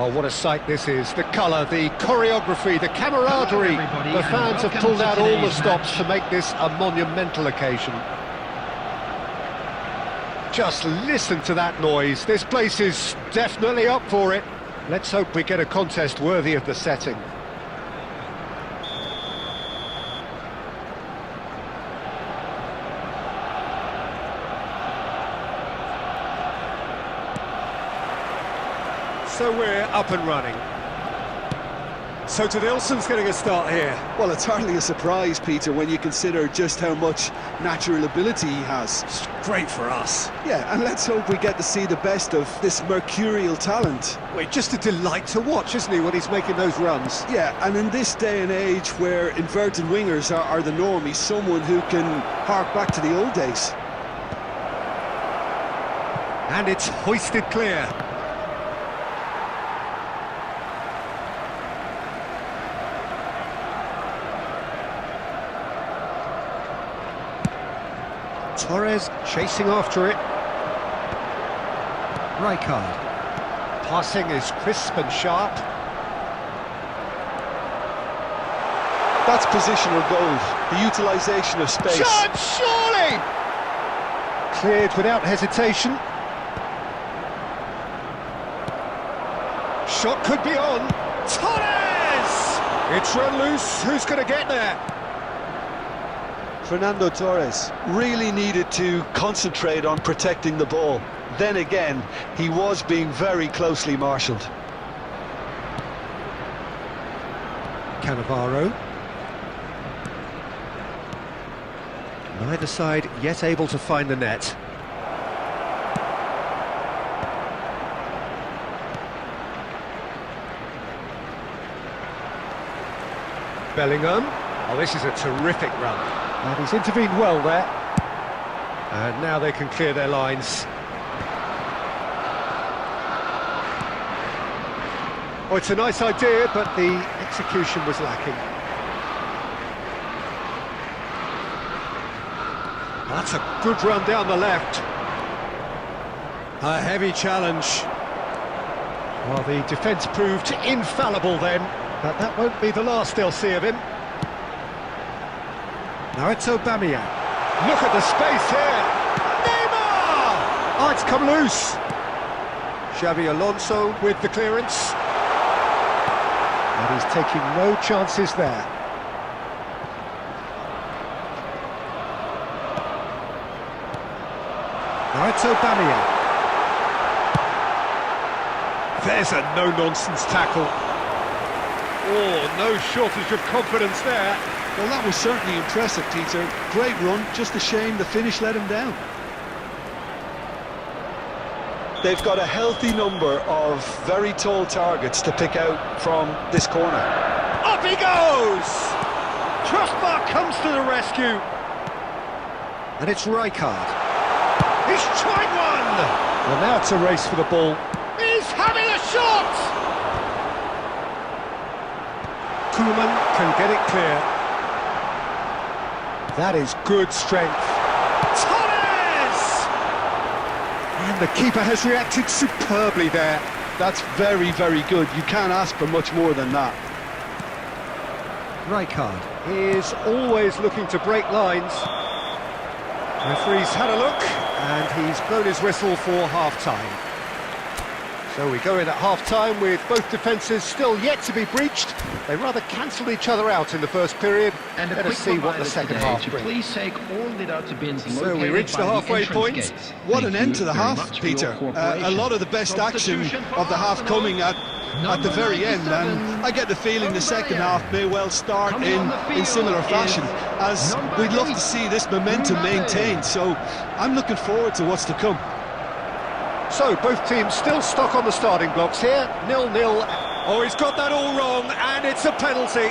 Oh, what a sight this is. The colour, the choreography, the camaraderie. The fans have pulled out all the stops to make this a monumental occasion. Just listen to that noise. This place is definitely up for it. Let's hope we get a contest worthy of the setting. So we're up and running. So Nilsson's getting a start here. Well, it's hardly a surprise, Peter, when you consider just how much natural ability he has. It's great for us. Yeah, and let's hope we get to see the best of this mercurial talent. Well, just a delight to watch, isn't he, when he's making those runs? Yeah, and in this day and age where inverted wingers are the norm, he's someone who can hark back to the old days. And it's hoisted clear. Torres chasing after it. Rijkaard. Passing is crisp and sharp. That's positional goal, the utilisation of space. Shot, surely! Cleared without hesitation. Shot could be on. Torres! It's run loose. Who's going to get there? Fernando Torres really needed to concentrate on protecting the ball. Then again, he was being very closely marshalled. Cannavaro. Neither side yet able to find the net. Bellingham. Oh, this is a terrific run. And he's intervened well there. And now they can clear their lines. Oh, it's a nice idea, but the execution was lacking. Oh, that's a good run down the left. A heavy challenge. Well, the defence proved infallible then, but that won't be the last they'll see of him. Now it's Aubameyang. Look at the space here. Neymar! Oh, it's come loose. Xavi Alonso with the clearance. And he's taking no chances there. Now it's Aubameyang. There's a no-nonsense tackle. Oh, no shortage of confidence there. Well, that was certainly impressive, Peter. Great run, just a shame the finish let him down. They've got a healthy number of very tall targets to pick out from this corner. Up he goes! Crossbar comes to the rescue. And it's Rijkaard. He's tried one! Well, now it's a race for the ball. He's having a shot! Koeman can get it clear. That is good strength. Torres! And the keeper has reacted superbly there. That's very, very good. You can't ask for much more than that. Rijkaard is always looking to break lines. Referee's had a look, and he's blown his whistle for half-time. So we go in at half-time with both defences still yet to be breached. They rather cancelled each other out in the first period. And let us see what the second half brings. Please take all litter bins So we reach the halfway point. What an end to the half, Peter. A lot of the best action of the half coming at the very end, and I get the feeling the second half may well start in similar fashion, as we'd love to see this momentum maintained. So I'm looking forward to what's to come. So, both teams still stuck on the starting blocks here, 0-0. Oh, he's got that all wrong, and it's a penalty.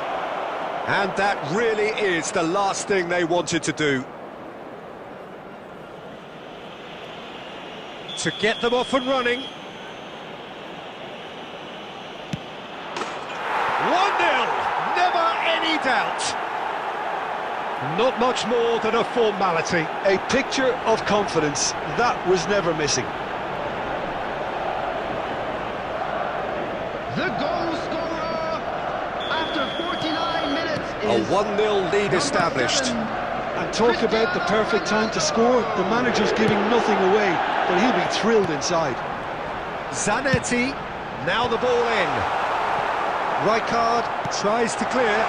And that really is the last thing they wanted to do. To get them off and running. 1-0, never any doubt. Not much more than a formality. A picture of confidence, that was never missing. A 1-0 lead established. And talk about the perfect time to score. The manager's giving nothing away, but he'll be thrilled inside. Zanetti, now the ball in. Rijkaard tries to clear.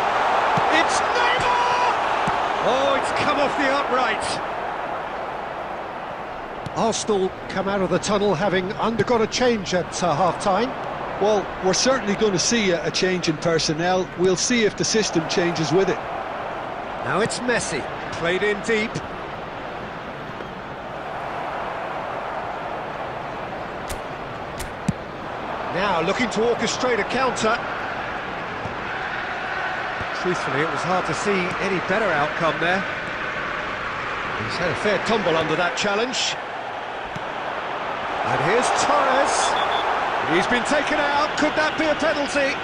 It's Neymar! Oh, it's come off the upright. Arsenal come out of the tunnel having undergone a change at half-time. Well, we're certainly going to see a change in personnel. We'll see if the system changes with it. Now it's Messi, played in deep. Now looking to orchestrate a counter. Truthfully, it was hard to see any better outcome there. He's had a fair tumble under that challenge. And here's Torres. He's been taken out. Could that be a penalty?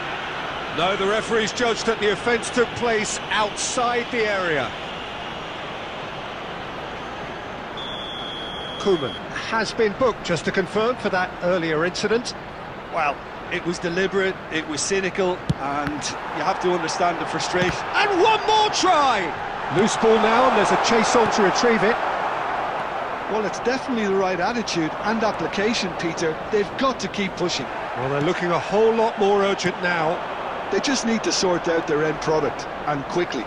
No, the referee's judged that the offence took place outside the area. Koeman has been booked, just to confirm, for that earlier incident. Well, it was deliberate, it was cynical, and you have to understand the frustration. And one more try! Loose ball now, and there's a chase on to retrieve it. Well, it's definitely the right attitude and application, Peter. They've got to keep pushing. Well, they're looking a whole lot more urgent now. They just need to sort out their end product, and quickly.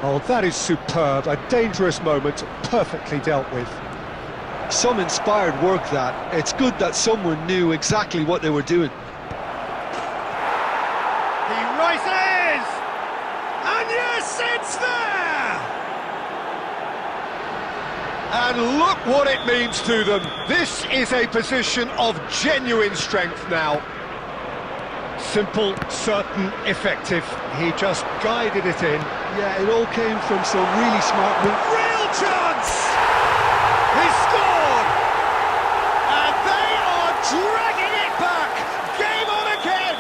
Oh, that is superb. A dangerous moment, perfectly dealt with. Some inspired work, that. It's good that someone knew exactly what they were doing. He rises! And yes, it's there! And look what it means to them. This is a position of genuine strength now. Simple, certain, effective. He just guided it in. Yeah, it all came from some really smart work. Real chance! He scored! And they are dragging it back! Game on again!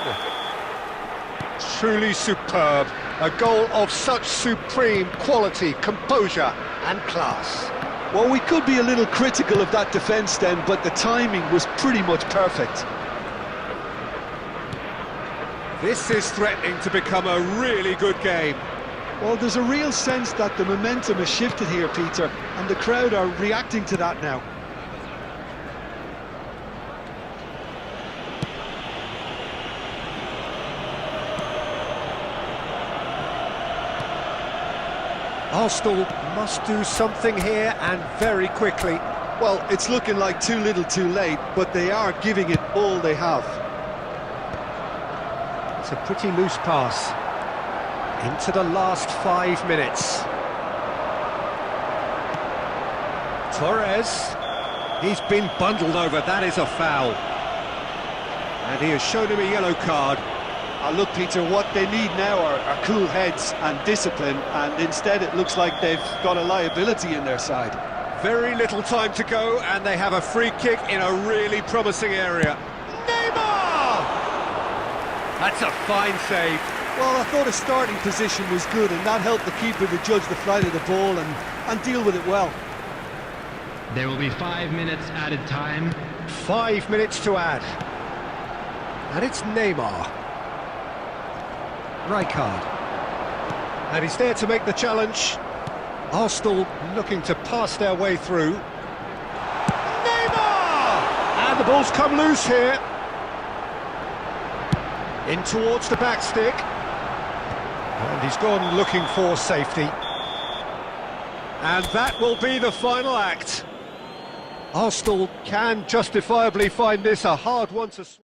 Truly superb. A goal of such supreme quality, composure and class. Well, we could be a little critical of that defence then, but the timing was pretty much perfect. This is threatening to become a really good game. Well, there's a real sense that the momentum has shifted here, Peter, and the crowd are reacting to that now. Arsenal must do something here, and very quickly. Well, it's looking like too little too late, but they are giving it all they have. It's a pretty loose pass. Into the last 5 minutes. Torres. He's been bundled over, that is a foul. And he has shown him a yellow card. Look, Peter, what they need now are cool heads and discipline, and instead it looks like they've got a liability in their side. Very little time to go, and they have a free kick in a really promising area. Neymar! That's a fine save. Well, I thought his starting position was good, and that helped the keeper to judge the flight of the ball and deal with it well. There will be 5 minutes added time. 5 minutes to add. And it's Neymar. Rijkaard. And he's there to make the challenge. Arsenal looking to pass their way through. Neymar! And the ball's come loose here. In towards the back stick. And he's gone looking for safety. And that will be the final act. Arsenal can justifiably find this a hard one to swallow.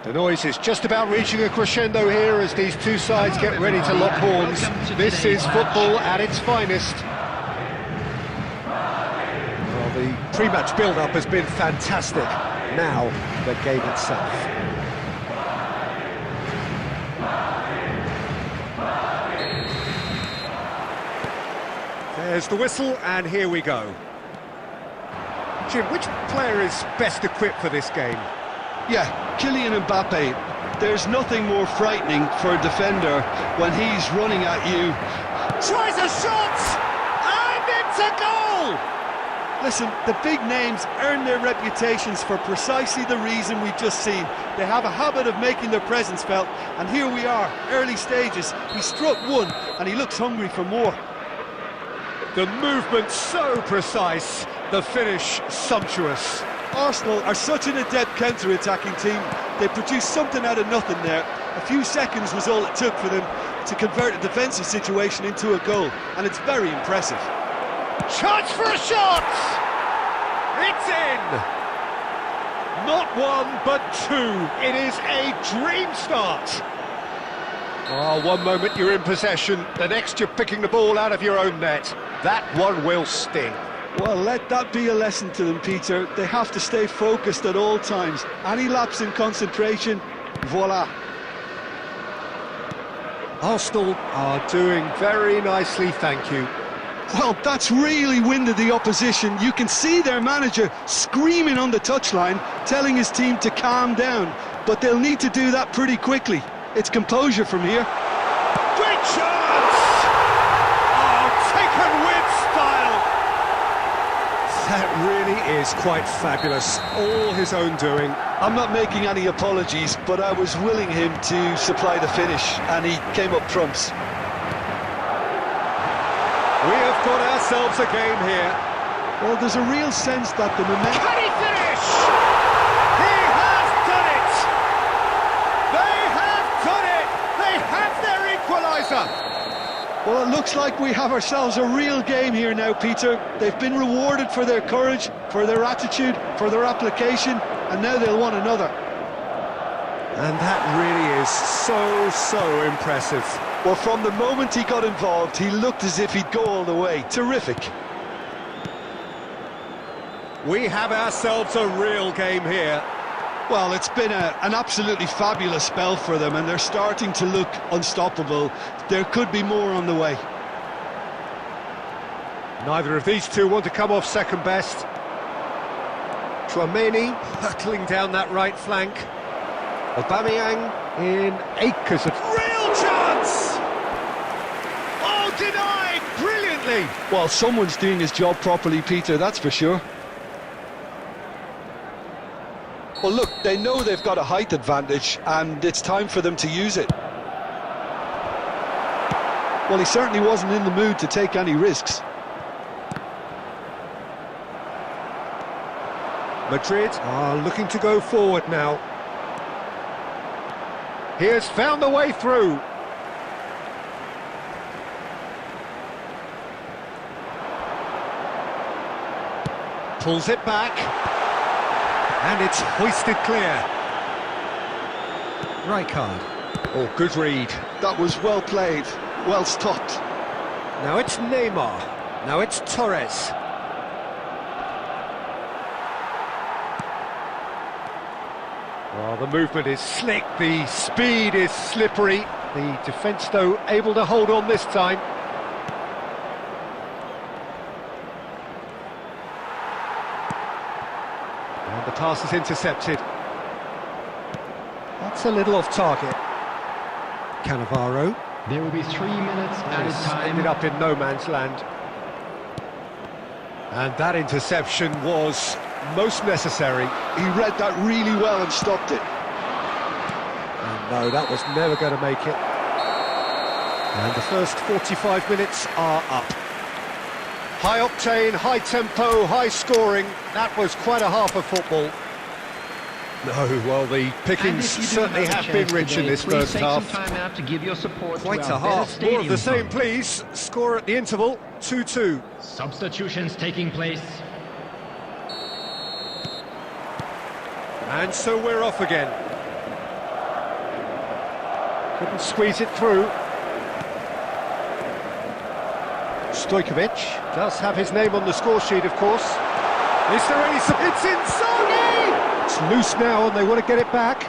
The noise is just about reaching a crescendo here as these two sides get ready to lock horns. This is football at its finest. Well, the pre-match build-up has been fantastic. Now, the game itself. There's the whistle, and here we go. Jim, which player is best equipped for this game? Yeah, Kylian Mbappe. There's nothing more frightening for a defender when he's running at you. Tries a shot! And it's a goal! Listen, the big names earn their reputations for precisely the reason we've just seen. They have a habit of making their presence felt, and here we are, early stages. He struck one, and he looks hungry for more. The movement so precise, the finish sumptuous. Arsenal are such an adept counter-attacking team. They produced something out of nothing there. A few seconds was all it took for them to convert a defensive situation into a goal, and it's very impressive. Chance for a shot! It's in! Not one, but two. It is a dream start. Oh, one moment you're in possession, the next you're picking the ball out of your own net. That one will sting. Well, let that be a lesson to them, Peter. They have to stay focused at all times. Any lapse in concentration, voila. Arsenal are doing very nicely, thank you. Well, that's really winded the opposition. You can see their manager screaming on the touchline, telling his team to calm down. But they'll need to do that pretty quickly. It's composure from here. Great chance! Oh, taken with style! That really is quite fabulous. All his own doing. I'm not making any apologies, but I was willing him to supply the finish, and he came up trumps. We have got ourselves a game here. Well, there's a real sense that the momentum... Can he finish? He has done it! They have done it! They have their equaliser! Well, it looks like we have ourselves a real game here now, Peter. They've been rewarded for their courage, for their attitude, for their application, and now they'll want another. And that really is so impressive. Well, from the moment he got involved, he looked as if he'd go all the way. Terrific. We have ourselves a real game here. Well, it's been an absolutely fabulous spell for them, and they're starting to look unstoppable. There could be more on the way. Neither of these two want to come off second best. Chouameni hurtling down that right flank. Aubameyang in acres of... Real chance! Oh, denied brilliantly! Well, someone's doing his job properly, Peter, that's for sure. Well, look, they know they've got a height advantage, and it's time for them to use it. Well, he certainly wasn't in the mood to take any risks. Madrid are looking to go forward now. He has found the way through. Pulls it back. And it's hoisted clear. Rijkaard. Oh, good read. That was well played, well stopped. Now it's Neymar. Now it's Torres. Well, the movement is slick, the speed is slippery. The defence, though, able to hold on this time. And the pass is intercepted. That's a little off target. Cannavaro. There will be 3 minutes added time. Ended up in no man's land. And that interception was most necessary. He read that really well and stopped it. And no, that was never going to make it. And the first 45 minutes are up. High octane, high tempo, high scoring. That was quite a half of football. No, well, the pickings certainly have been rich in this first half. To give your support quite a half. More of the same, please. Score at the interval, 2-2. Substitutions taking place. And so we're off again. Couldn't squeeze it through. Stojkovic does have his name on the score sheet, of course. Is there any... It's Inzaghi! It's loose now and they want to get it back.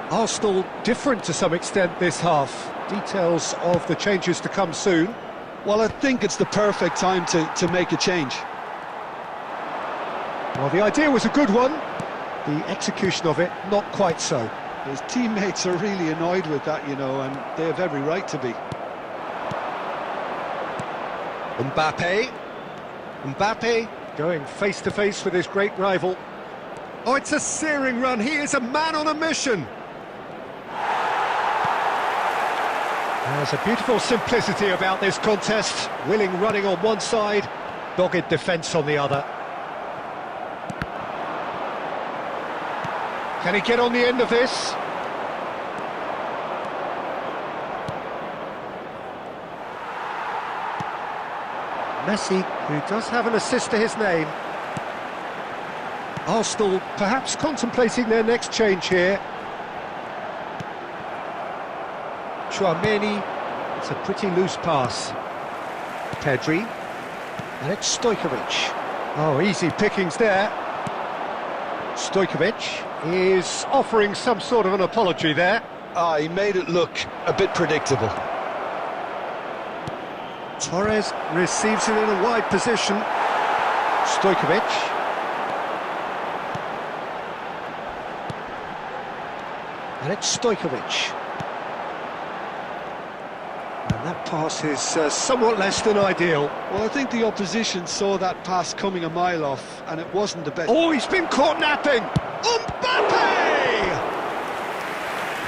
Arsenal different to some extent this half. Details of the changes to come soon. Well, I think it's the perfect time to make a change. Well, the idea was a good one. The execution of it, not quite so. His teammates are really annoyed with that, you know, and they have every right to be. Mbappe going face-to-face with his great rival. Oh, it's a searing run. He is a man on a mission. There's a beautiful simplicity about this contest. Willing running on one side, dogged defence on the other. Can he get on the end of this? Messi, who does have an assist to his name. Arsenal perhaps contemplating their next change here. Chouameni, it's a pretty loose pass. Pedri, and it's Stojkovic. Oh, easy pickings there. Stojkovic is offering some sort of an apology there. He made it look a bit predictable. Torres receives it in a wide position. Stojkovic. And it's Stojkovic. And that pass is somewhat less than ideal. Well, I think the opposition saw that pass coming a mile off, and it wasn't the best. Oh, he's been caught napping! Mbappe!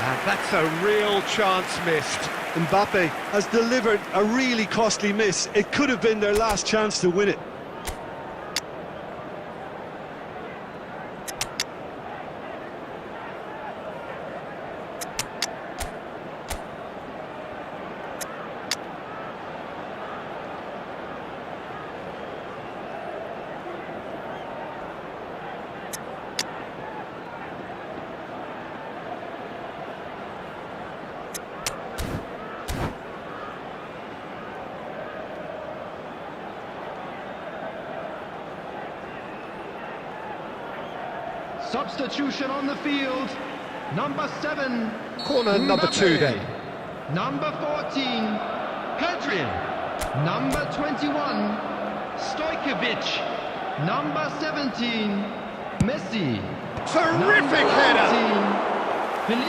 And that's a real chance missed. Mbappe has delivered a really costly miss. It could have been their last chance to win it. Substitution on the field. Number 7. Corner number 2 then. Number 14. Pedri. Number 21. Stojkovic. Number 17. Messi. Terrific header!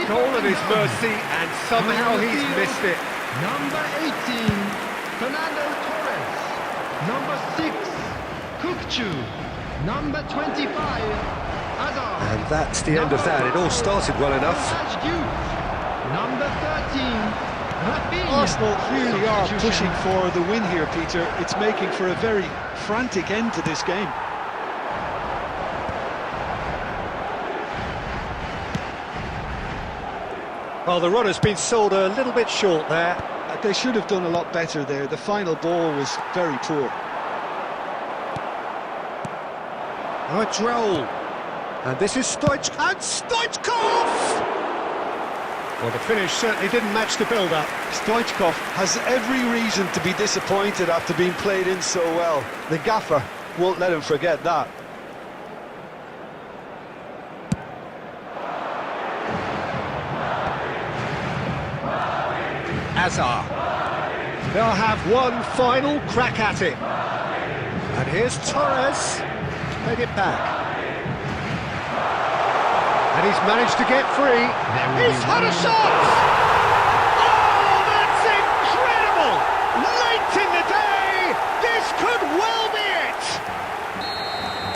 Goal at his mercy, and somehow he's missed it. Number 18. Fernando Torres. Number 6. Kukcu. Number 25. And that's the end of that. It all started well enough. Number 13. Arsenal really are pushing for the win here, Peter. It's making for a very frantic end to this game. Well, the run has been sold a little bit short there. They should have done a lot better there. The final ball was very poor. Oh, it's Raul. And this is Stoichkov. And Stoichkov! Well, the finish certainly didn't match the build-up. Stoichkov has every reason to be disappointed after being played in so well. The gaffer won't let him forget that. Hazard. They'll have one final crack at it. And here's Torres to take it back. And he's managed to get free. He's had a shot! Oh, that's incredible! Late in the day, this could well be it!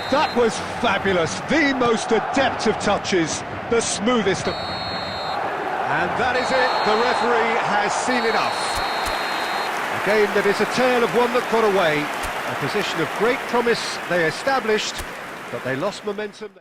That was fabulous. The most adept of touches, the smoothest of... And that is it. The referee has seen enough. A game that is a tale of one that got away. A position of great promise they established, but they lost momentum.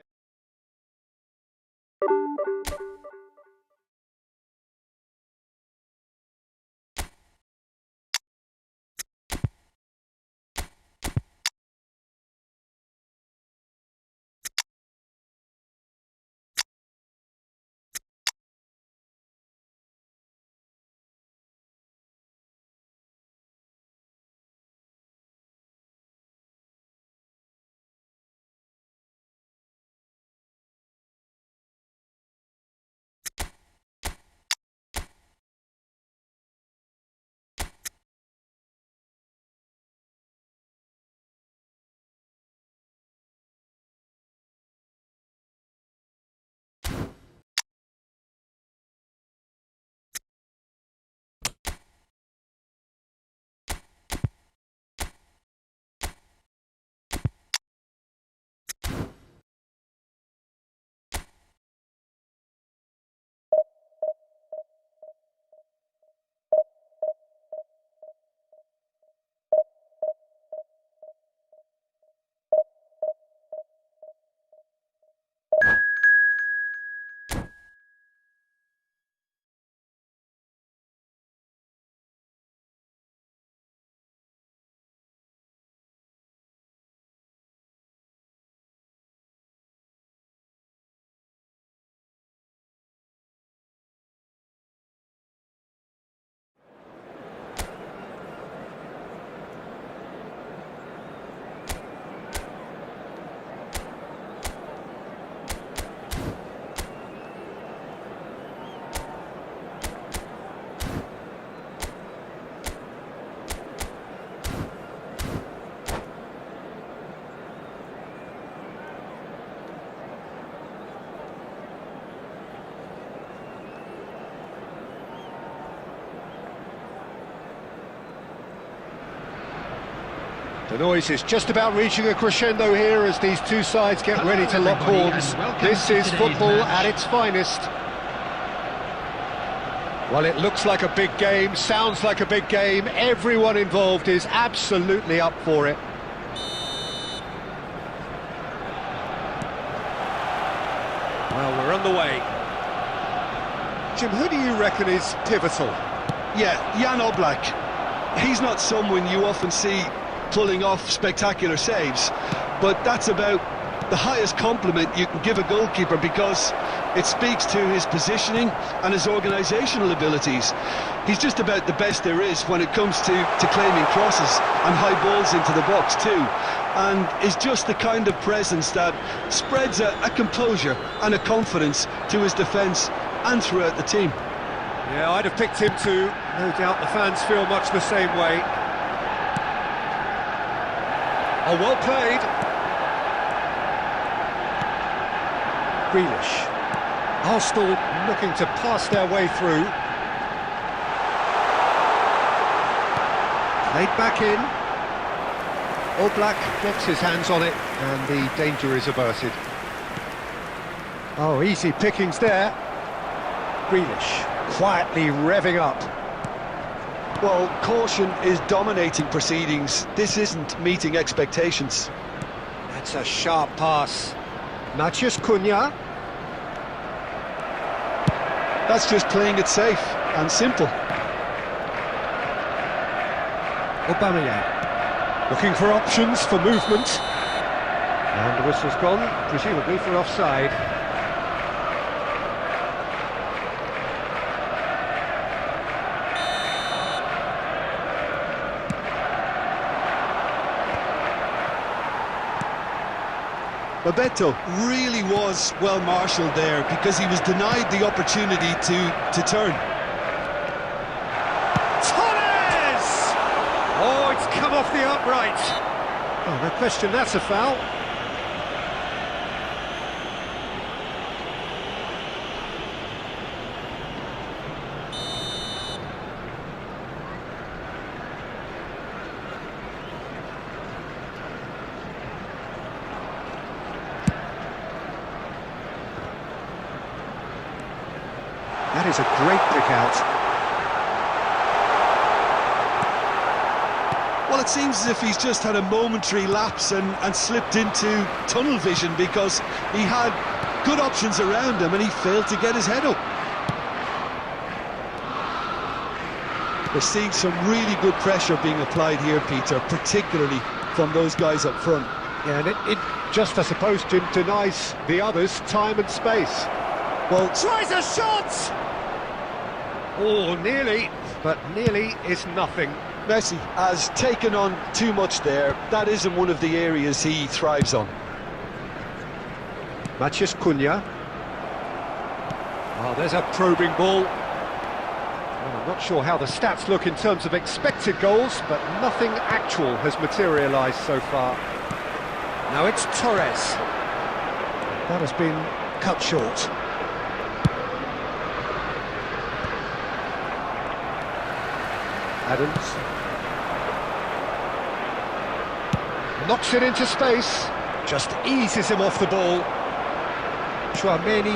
The noise is just about reaching a crescendo here as these two sides get ready to lock horns. This is football at its finest. Well, it looks like a big game, sounds like a big game. Everyone involved is absolutely up for it. Well, we're underway. Jim, who do you reckon is pivotal? Yeah, Jan Oblak. He's not someone you often see pulling off spectacular saves, but that's about the highest compliment you can give a goalkeeper, because it speaks to his positioning and his organisational abilities. He's just about the best there is when it comes to claiming crosses and high balls into the box too, and is just the kind of presence that spreads a composure and a confidence to his defence and throughout the team. Yeah, I'd have picked him too. No doubt the fans feel much the same way. Oh, well played. Grealish. Arsenal looking to pass their way through. Played back in. Oblak gets his hands on it and the danger is averted. Oh, easy pickings there. Grealish quietly revving up. Well, caution is dominating proceedings. This isn't meeting expectations. That's a sharp pass. Matheus Cunha. That's just playing it safe and simple. Aubameyang looking for options for movement. And the whistle's gone, presumably for offside. Bebeto really was well marshalled there, because he was denied the opportunity to turn. Torres! Oh, it's come off the upright. Oh, no question, that's a foul. That is a great pick out. Well, it seems as if he's just had a momentary lapse and slipped into tunnel vision, because he had good options around him and he failed to get his head up. We're seeing some really good pressure being applied here, Peter, particularly from those guys up front. Yeah, and it just, I suppose, Jim, denies the others time and space. Well, Tries a shot! Oh, nearly, but nearly is nothing. Messi has taken on too much there. That isn't one of the areas he thrives on. Matheus Cunha. Oh, there's a probing ball. Well, I'm not sure how the stats look in terms of expected goals, but nothing actual has materialised so far. Now it's Torres. That has been cut short. Adams knocks it into space, just eases him off the ball. Chouameni,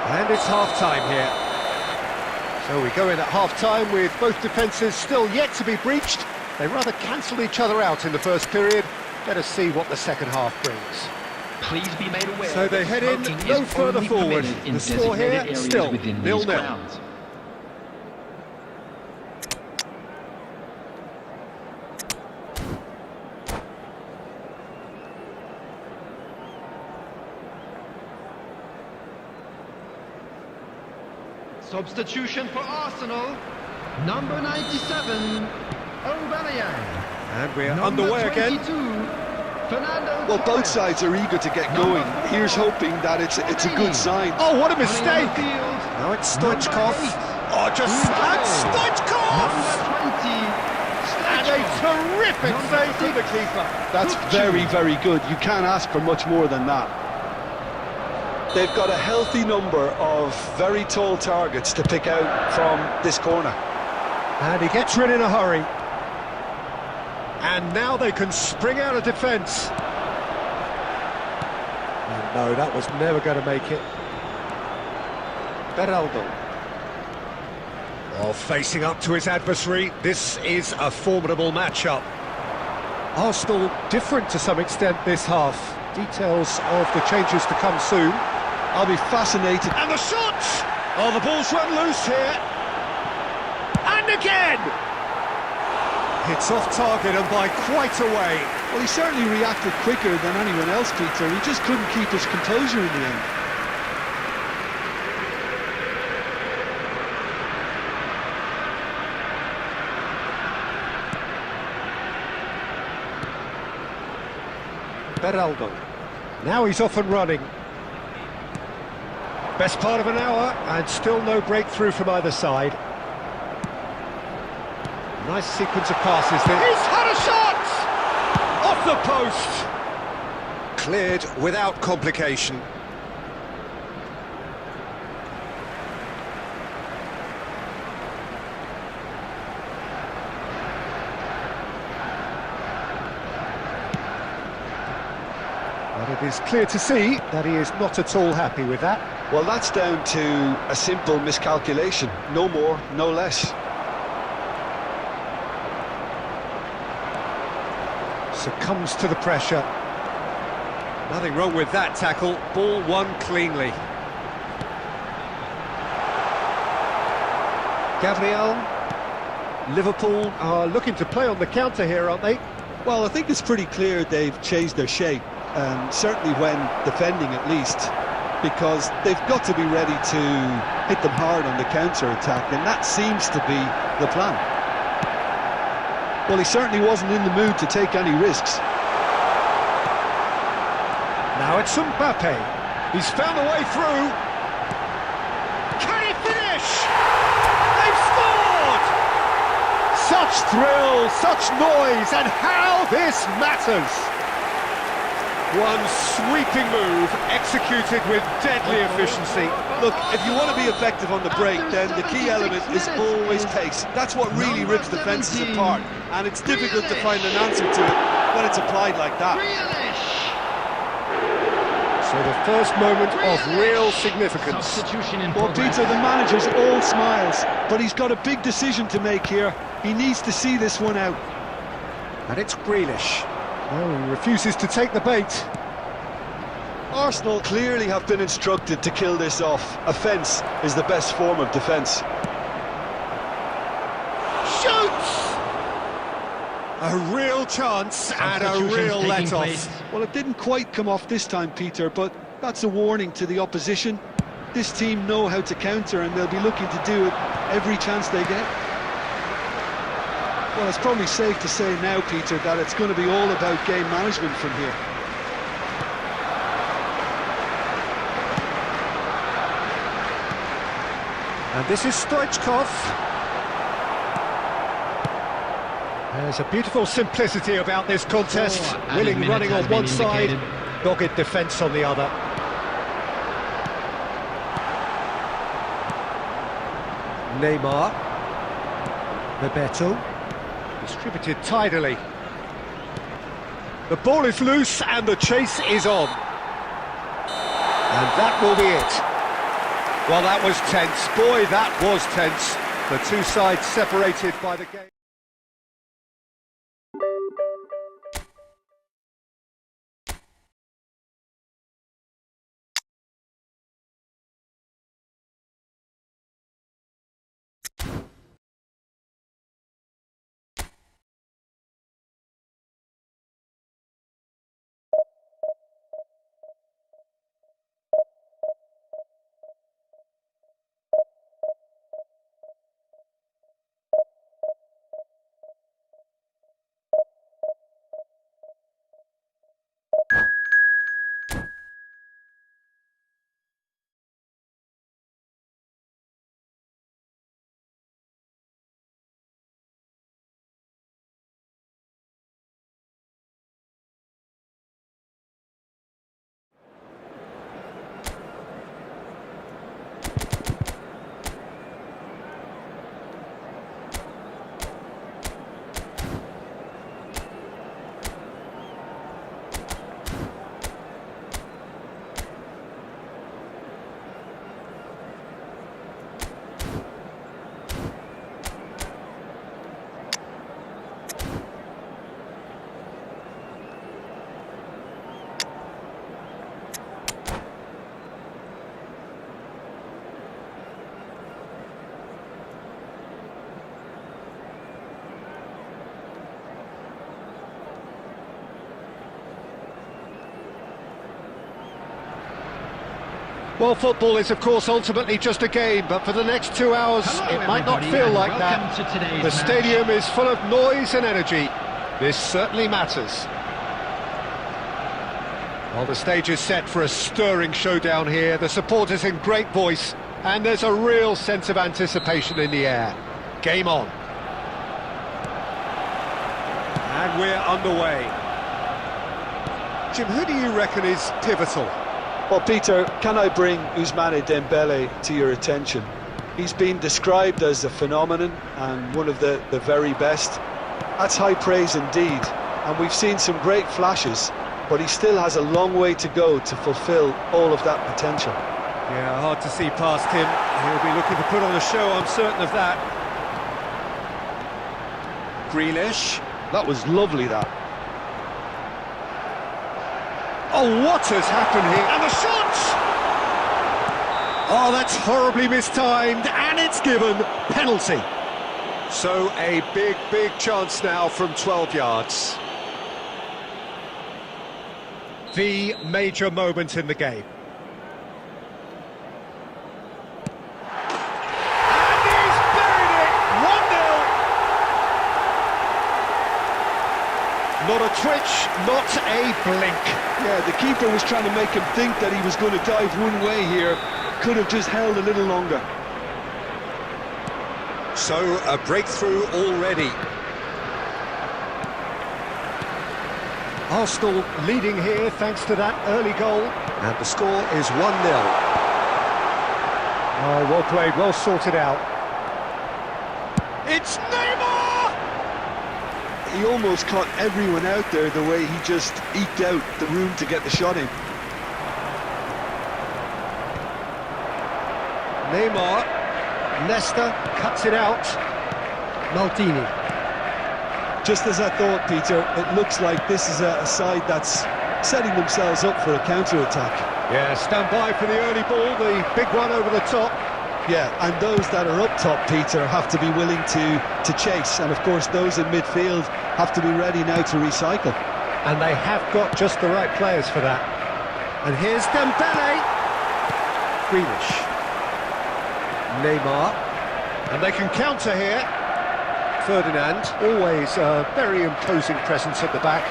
and it's half-time here. So we go in at half-time with both defences still yet to be breached. They rather cancelled each other out in the first period. Let us see what the second half brings. Please be made aware. So they head in no further forward. The score here still 0-0. Substitution for Arsenal, number 97, Aubameyang. And we're Number underway 22, again. Fernando Well, both Torres. sides are eager to get going. Here's hoping that it's a good sign. Oh, what a Running on mistake! the field, Now it's number Stoichkov. 8, Oh, just Stoichkov. Stoichkov! Number 20, And a Stoichkov. terrific Number save from the 6, keeper. That's very, very good. You can't ask for much more than that. They've got a healthy number of very tall targets to pick out from this corner. And he gets rid in a hurry. And now they can spring out of defence. And no, that was never going to make it. Beraldo. Oh, facing up to his adversary. This is a formidable matchup. Arsenal different to some extent this half. Details of the changes to come soon. I'll be fascinated. And the shot! Oh, the ball's run loose here. And again! It's off target and by quite a way. Well, he certainly reacted quicker than anyone else, Peter. He just couldn't keep his composure in the end. Beraldo. Now he's off and running. Best part of an hour and still no breakthrough from either side. Nice sequence of passes there. He's had a shot! Off the post! Cleared without complication. But it is clear to see that he is not at all happy with that. Well, that's down to a simple miscalculation. No more, no less. Succumbs to the pressure. Nothing wrong with that tackle. Ball won cleanly. Gabriel. Liverpool are looking to play on the counter here, aren't they? Well, I think it's pretty clear they've changed their shape, certainly when defending at least, because they've got to be ready to hit them hard on the counter-attack, and that seems to be the plan. Well, he certainly wasn't in the mood to take any risks. Now it's Mbappe. He's found a way through. Can he finish? They've scored! Such thrill, such noise, and how this matters! One sweeping move, executed with deadly efficiency. Look, if you want to be effective on the break, then the key element is always pace. That's what really rips defences apart, and it's difficult to find an answer to it when it's applied like that. So the first moment of real significance. Well, Peter, the manager's all smiles, but he's got a big decision to make here. He needs to see this one out. And it's Grealish. Oh, he refuses to take the bait. Arsenal clearly have been instructed to kill this off. Offence is the best form of defence. Shoots! A real chance and a real let-off. Well, it didn't quite come off this time, Peter, but that's a warning to the opposition. This team know how to counter, and they'll be looking to do it every chance they get. Well, it's probably safe to say now, Peter, that it's going to be all about game management from here. And this is Stoichkov. There's a beautiful simplicity about this contest. Willing running on one side, dogged defence on the other. Neymar. Bebeto. Distributed tidily. The ball is loose and the chase is on. And that will be it. Well, that was tense. Boy, that was tense. The two sides separated by the game. Well, football is, of course, ultimately just a game, but for the next 2 hours, Hello, it might not everybody, feel and like that. welcome to today's The match. stadium is full of noise and energy. This certainly matters. Well, the stage is set for a stirring showdown here. The supporters in great voice, and there's a real sense of anticipation in the air. Game on. And we're underway. Jim, who do you reckon is pivotal? Well, Peter, can I bring Ousmane Dembele to your attention? He's been described as a phenomenon and one of the very best. That's high praise indeed, and we've seen some great flashes, but he still has a long way to go to fulfil all of that potential. Yeah, hard to see past him. He'll be looking to put on a show, I'm certain of that. Grealish. That was lovely, that. Oh, what has happened here? And the shot! Oh, that's horribly mistimed, and it's given penalty. So a big chance now from 12 yards. The major moment in the game. And he's buried it! 1-0. Not a twitch, not a blink. Yeah, the keeper was trying to make him think that he was going to dive one way here. Could have just held a little longer. So, a breakthrough already. Arsenal leading here thanks to that early goal. And the score is 1-0. Oh, well played, well sorted out. It's Neymar! He almost caught everyone out there the way he just eked out the room to get the shot in. Neymar. Leicester cuts it out. Maldini. Just as I thought, Peter, it looks like this is a side that's setting themselves up for a counter-attack. Yeah, stand by for the early ball, the big one over the top. Yeah, and those that are up top, Peter, have to be willing to chase. And of course, those in midfield have to be ready now to recycle. And they have got just the right players for that. And here's Dembele. Grealish. Neymar. And they can counter here. Ferdinand, always a very imposing presence at the back.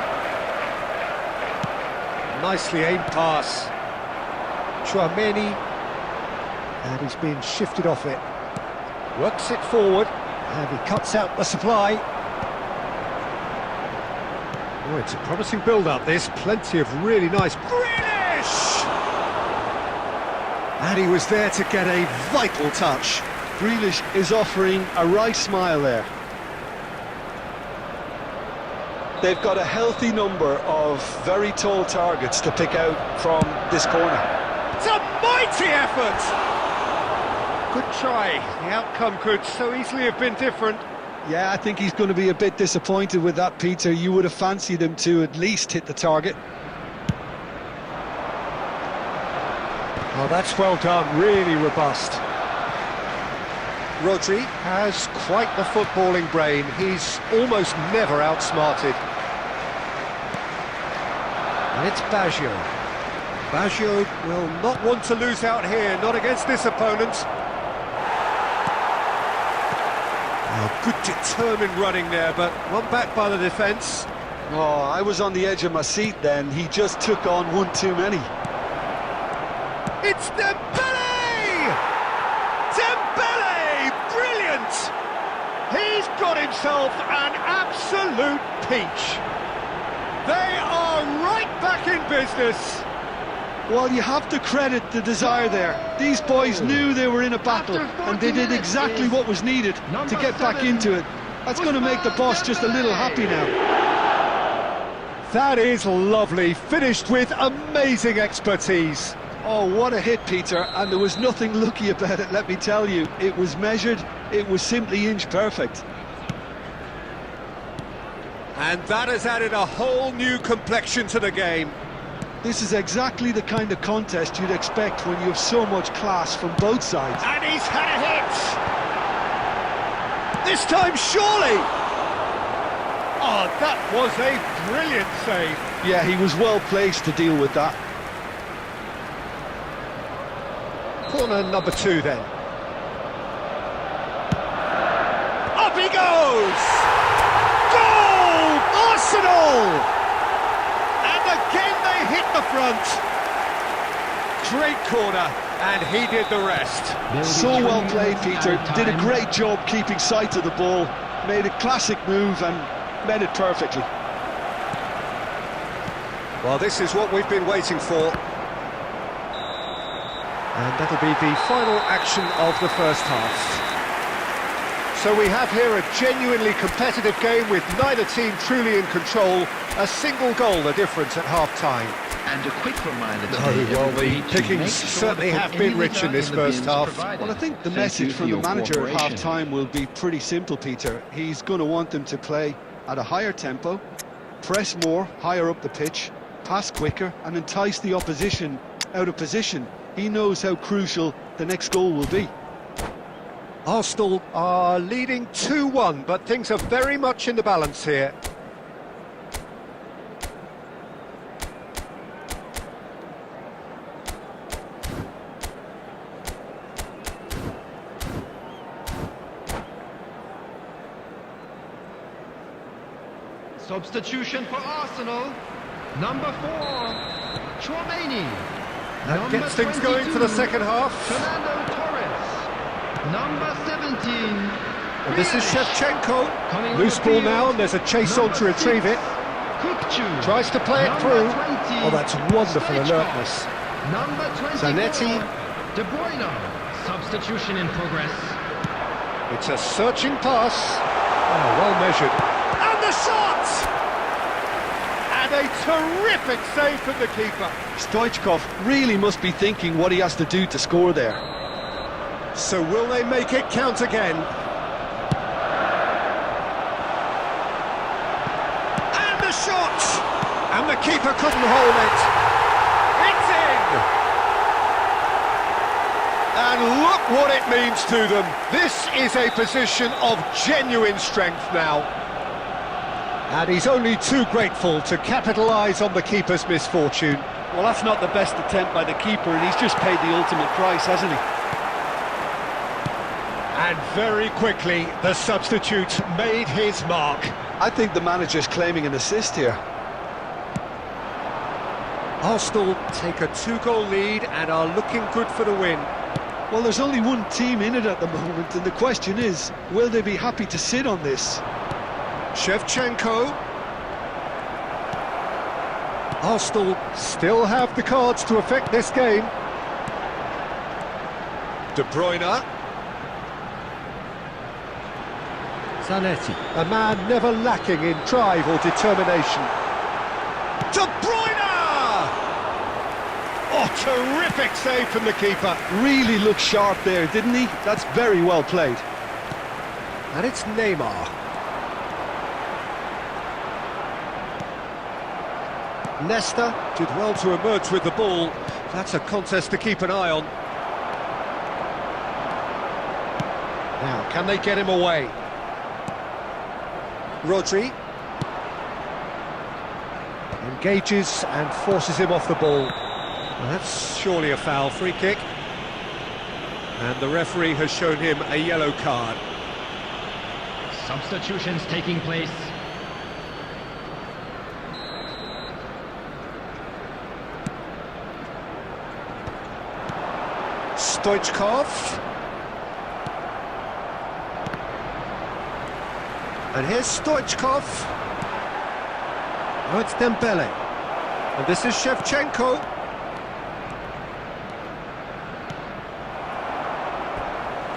Nicely aimed pass. Chouameni. And he's being shifted off it. Works it forward. And he cuts out the supply. Oh, it's a promising build-up, this. Plenty of really nice... Grealish! And he was there to get a vital touch. Grealish is offering a right smile there. They've got a healthy number of very tall targets to pick out from this corner. It's a mighty effort! Good try. The outcome could so easily have been different. Yeah, I think he's going to be a bit disappointed with that, Peter. You would have fancied him to at least hit the target. Oh, that's well done, really robust. Rodri has quite the footballing brain. He's almost never outsmarted. And it's Baggio. Baggio will not want to lose out here, not against this opponent. Oh, good determined running there, but one back by the defence. Oh, I was on the edge of my seat then. He just took on one too many. It's Dembele! Dembele! Brilliant! He's got himself an absolute peach. They are right back in business. Well, you have to credit the desire there. These boys knew they were in a battle, and they did exactly what was needed to get back into it. That's going to make the boss just a little happy now. That is lovely, finished with amazing expertise. Oh, what a hit, Peter, and there was nothing lucky about it, let me tell you. It was measured, it was simply inch perfect. And that has added a whole new complexion to the game. This is exactly the kind of contest you'd expect when you have so much class from both sides. And he's had a hit! This time, surely! Oh, that was a brilliant save. Yeah, he was well placed to deal with that. Corner number 2 then. Up he goes! Goal! Arsenal! And again they hit the front. Great corner, and he did the rest. So well played, Peter. Did a great job keeping sight of the ball. Made a classic move and made it perfectly. Well, this is what we've been waiting for. And that'll be the final action of the first half. So we have here a genuinely competitive game with neither team truly in control. A single goal the difference at half-time. And a quick reminder Well, the pickings certainly have been rich in this first half. Well, I think the message from the manager at half-time will be pretty simple, Peter. He's going to want them to play at a higher tempo, press more, higher up the pitch, pass quicker, and entice the opposition out of position. He knows how crucial the next goal will be. Arsenal are leading 2-1, but things are very much in the balance here. Substitution for Arsenal. Number 4, Chouameni. That gets things going for the second half. Fernando Torres. Number 17. And this is Shevchenko. Coming on Loose the ball field. now, and there's a chase on to retrieve it. Kukçu. Tries to play it Number through. 20. Oh, that's wonderful Stoichkov. alertness. Number 24. Zanetti. De Bruyne. Substitution in progress. It's a searching pass. Oh, well measured. And the shot! And a terrific save from the keeper. Stoichkov really must be thinking what he has to do to score there. So will they make it count again? And the shot! And the keeper couldn't hold it. It's in! And look what it means to them. This is a position of genuine strength now. And he's only too grateful to capitalise on the keeper's misfortune. Well, that's not the best attempt by the keeper, and he's just paid the ultimate price, hasn't he? And very quickly, the substitute made his mark. I think the manager's claiming an assist here. Arsenal take a 2-goal lead and are looking good for the win. Well, there's only one team in it at the moment, and the question is, will they be happy to sit on this? Shevchenko. Arsenal still have the cards to affect this game. De Bruyne. Zanetti, a man never lacking in drive or determination. De Bruyne! Oh, terrific save from the keeper. Really looked sharp there, didn't he? That's very well played. And it's Neymar. Nesta did well to emerge with the ball. That's a contest to keep an eye on. Now, can they get him away? Rodri engages and forces him off the ball. Well, that's surely a foul. Free kick. And the referee has shown him a yellow card. Substitutions taking place. Stoichkov. And here's Stoichkov. Oh, it's Dembele. And this is Shevchenko.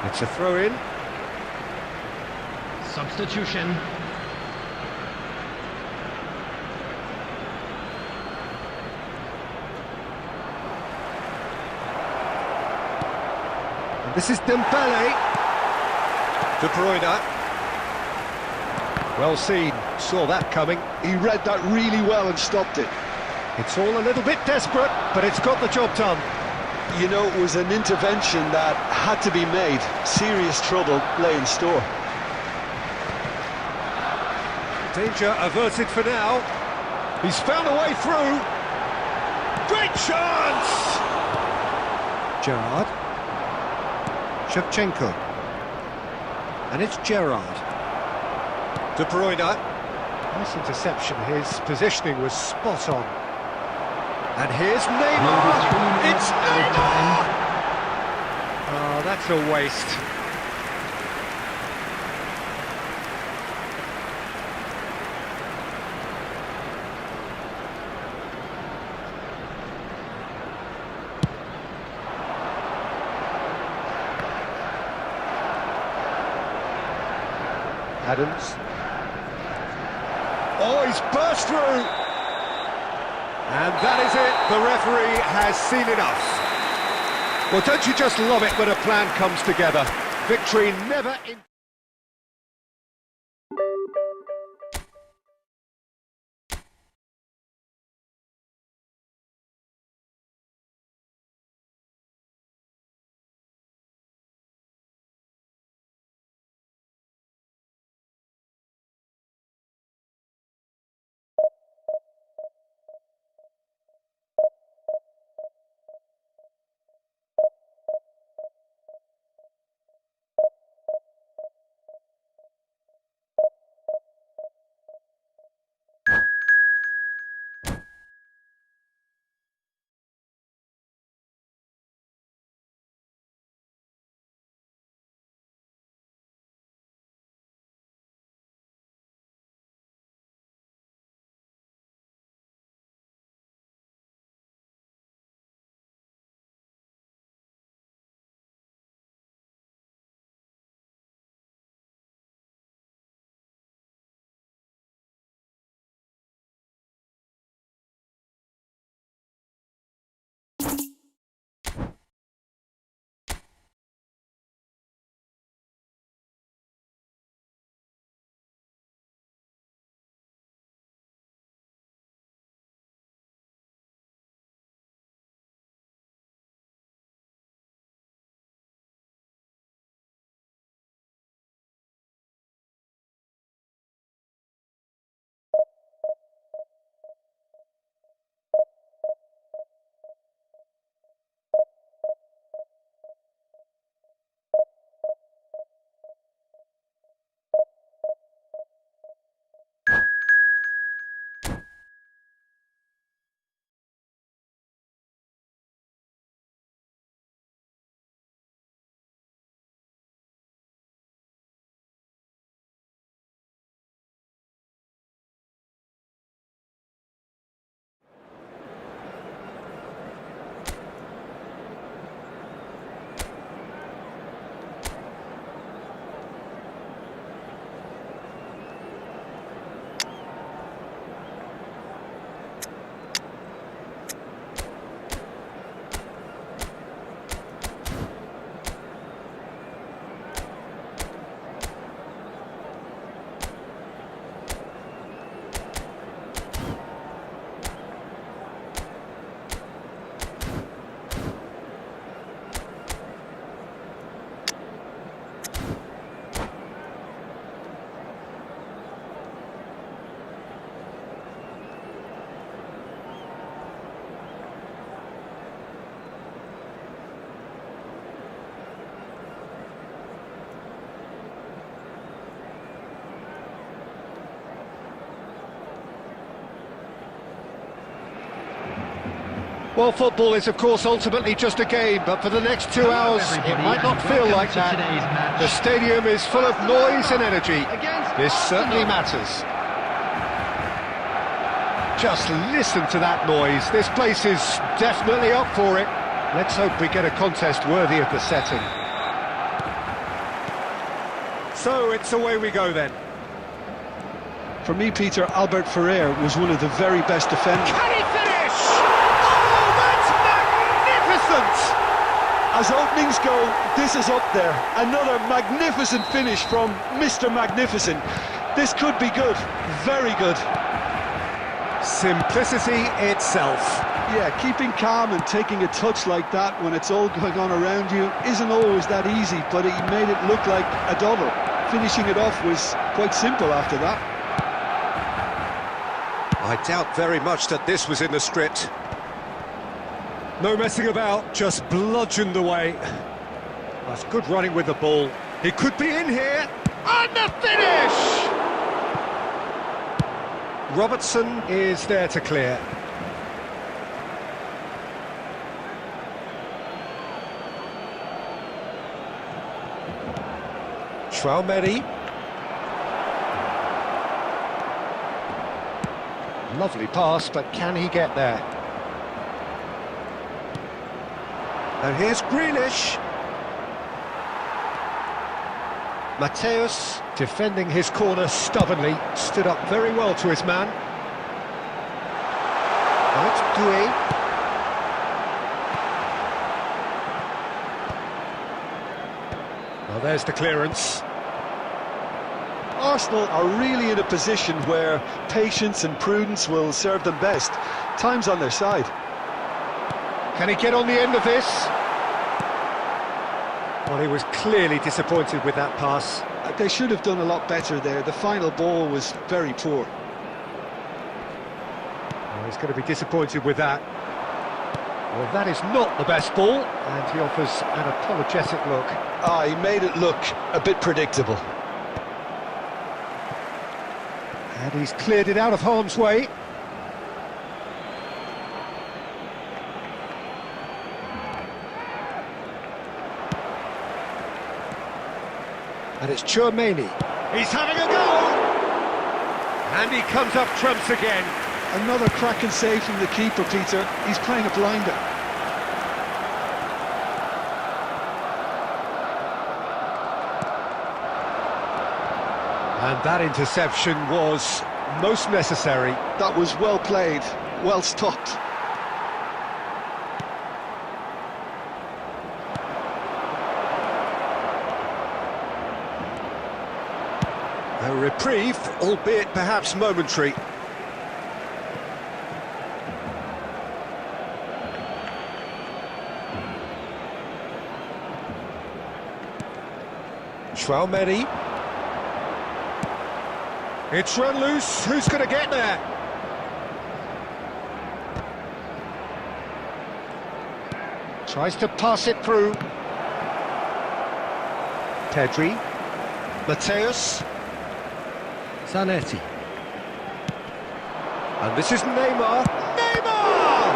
It's a throw-in. Substitution. And this is Dembele. De Bruyne. Well seen, saw that coming. He read that really well and stopped it. It's all a little bit desperate, but it's got the job done. You know, it was an intervention that had to be made. Serious trouble lay in store. Danger averted for now. He's found a way through. Great chance! Gerrard. Shevchenko. And it's Gerrard. De Bruyne. Nice interception, his positioning was spot on. And here's Neymar! It's Neymar! Oh, that's a waste. Adams. Oh, he's burst through! And that is it, the referee has seen enough. Well, don't you just love it when a plan comes together? Victory never in... Well, football is, of course, ultimately just a game, but for the next 2 hours, it might not feel like that. The stadium is full of noise and energy. This certainly matters. Just listen to that noise. This place is definitely up for it. Let's hope we get a contest worthy of the setting. So, it's away we go then. For me, Peter, Albert Ferrer was one of the very best defenders. Can he finish? As openings go, this is up there. Another magnificent finish from Mr. Magnificent. This could be good, very good. Simplicity itself. Yeah, keeping calm and taking a touch like that when it's all going on around you isn't always that easy, but he made it look like a double. Finishing it off was quite simple after that. I doubt very much that this was in the script. No messing about, just bludgeoned away. That's good running with the ball. He could be in here. And the finish! Robertson is there to clear. Traumeri. Lovely pass, but can he get there? And here's Grealish. Mateus, defending his corner stubbornly, stood up very well to his man. Now it's Doué. Well, there's the clearance. Arsenal are really in a position where patience and prudence will serve them best. Time's on their side. Can he get on the end of this? Well, he was clearly disappointed with that pass. They should have done a lot better there. The final ball was very poor. Well, he's going to be disappointed with that. Well, that is not the best ball, and he offers an apologetic look. He made it look a bit predictable. And he's cleared it out of harm's way. And it's Traumeri. He's having a go! And he comes up trumps again. Another cracking save from the keeper, Peter. He's playing a blinder. And that interception was most necessary. That was well played, well stopped. A reprieve, albeit perhaps momentary. Traumeri. It's run loose, who's going to get there? Tries to pass it through. Pedri. Mateus. Zanetti. And this is Neymar. Neymar!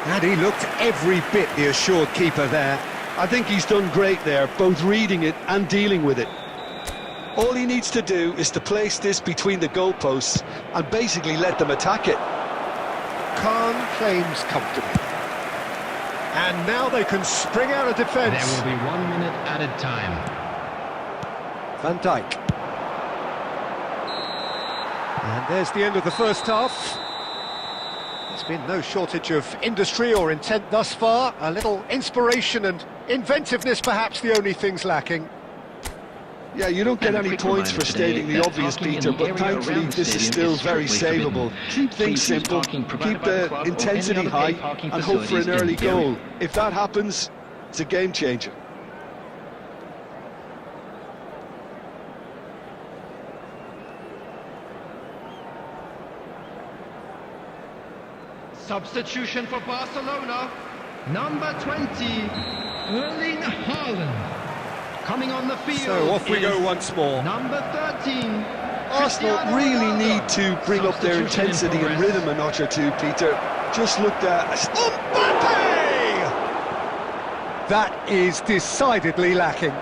And he looked every bit the assured keeper there. I think he's done great there, both reading it and dealing with it. All he needs to do is to place this between the goalposts and basically let them attack it. Khan claims comfortably. And now they can spring out of defence. There will be 1 minute added time. Van Dijk. And there's the end of the first half. There's been no shortage of industry or intent thus far. A little inspiration and inventiveness, perhaps the only things lacking. Yeah, you don't get any points for stating the obvious, Peter, but thankfully this is still very savable. Keep things simple, keep the intensity high, and hope for an early goal. If that happens, it's a game changer. Substitution for Barcelona. Number 20, Erling Haaland. Coming on the field. So off we go once more. Number 13. Arsenal really need to bring up their intensity and rhythm a notch or two, Peter. Just looked at... Mbappe! That is decidedly lacking.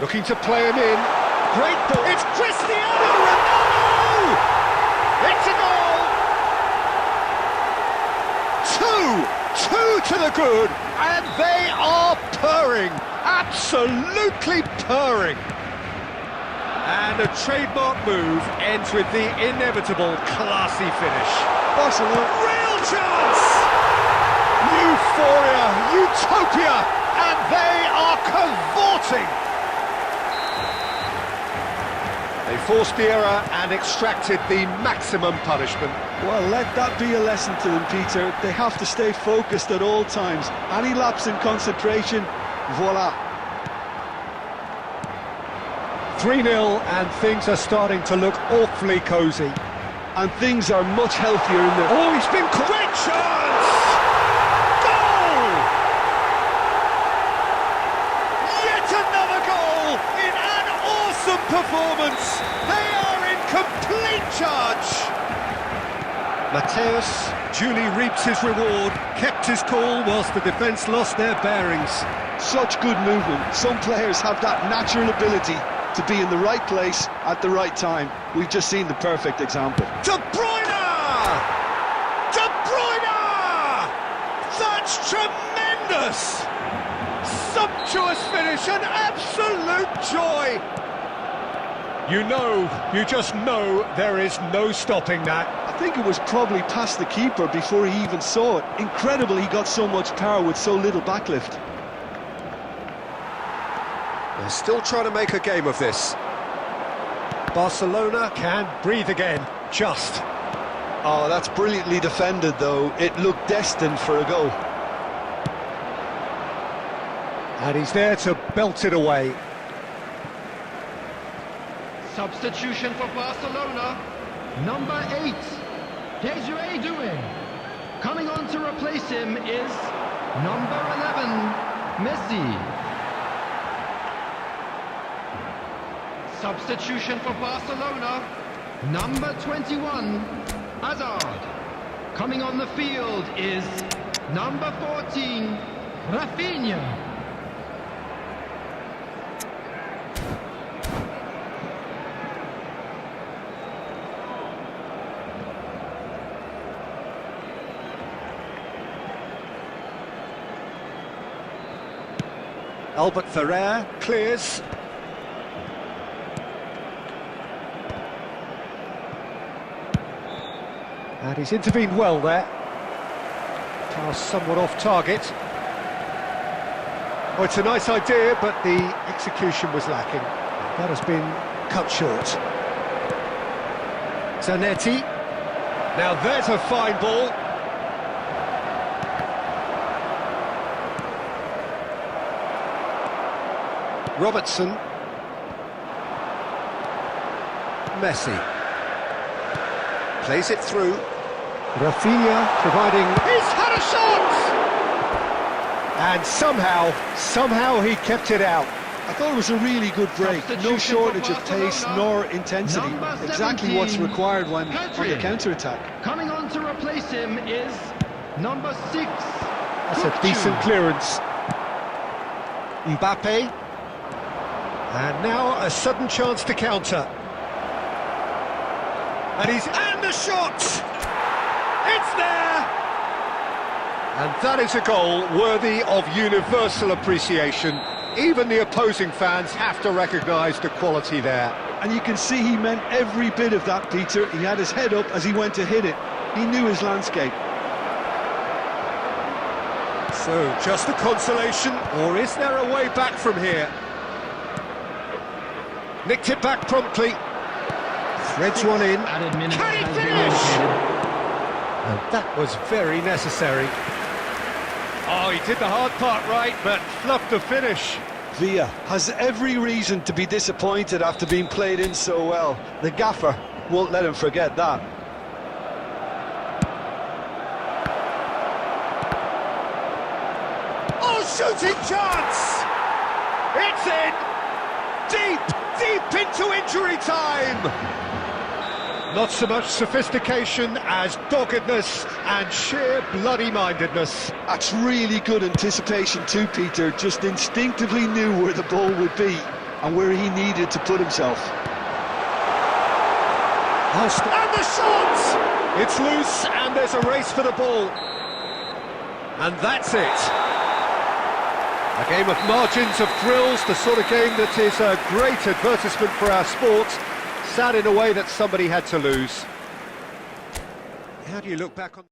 Looking to play him in. Great ball. It's Cristiano Ronaldo! It's a goal! Two to the good, and they are purring. Absolutely purring. And a trademark move ends with the inevitable classy finish. Barcelona. Real chance! Euphoria, utopia, and they are cavorting. They forced the error and extracted the maximum punishment. Well, let that be a lesson to them, Peter. They have to stay focused at all times. Any lapse in concentration Voila. 3-0 and things are starting to look awfully cosy. And things are much healthier in the... Oh, he's been great chance! Goal! Yet another goal in an awesome performance. They are in complete charge. Mateus duly reaps his reward, kept his cool whilst the defence lost their bearings. Such good movement. Some players have that natural ability to be in the right place at the right time. We've just seen the perfect example. De Bruyne! De Bruyne! That's tremendous! Sumptuous finish, an absolute joy! You just know there is no stopping that. I think it was probably past the keeper before he even saw it. Incredible he got so much power with so little backlift. They're still trying to make a game of this. Barcelona can breathe again, just. Oh, that's brilliantly defended, though. It looked destined for a goal. And he's there to belt it away. Substitution for Barcelona. Number 8. Desiree doing. Coming on to replace him is number 11, Messi. Substitution for Barcelona, number 21, Hazard. Coming on the field is number 14, Rafinha. Albert Ferrer clears. And he's intervened well there. Pass somewhat off target. Oh, it's a nice idea, but the execution was lacking. That has been cut short. Zanetti. Now there's a fine ball. Robertson. Messi. Plays it through. Rafinha providing... He's had a shot! And somehow he kept it out. I thought it was a really good break. No shortage of pace nor intensity. Exactly what's required when on the counter-attack. Coming on to replace him is number 6. That's a decent clearance. Mbappe. And now a sudden chance to counter. And the shot! It's there! And that is a goal worthy of universal appreciation. Even the opposing fans have to recognise the quality there. And you can see he meant every bit of that, Peter. He had his head up as he went to hit it. He knew his landscape. So, just a consolation, or is there a way back from here? Nicked it back promptly. Threads one in. Can he finish? And that was very necessary. Oh, he did the hard part right, but fluffed the finish. Villa has every reason to be disappointed after being played in so well. The gaffer won't let him forget that. Oh, shooting chance! It's in! Deep into injury time! Not so much sophistication as doggedness and sheer bloody-mindedness. That's really good anticipation too, Peter. Just instinctively knew where the ball would be and where he needed to put himself. And the shot! It's loose and there's a race for the ball. And that's it. A game of margins, of thrills, the sort of game that is a great advertisement for our sport. Sad in a way that somebody had to lose. How do you look back on...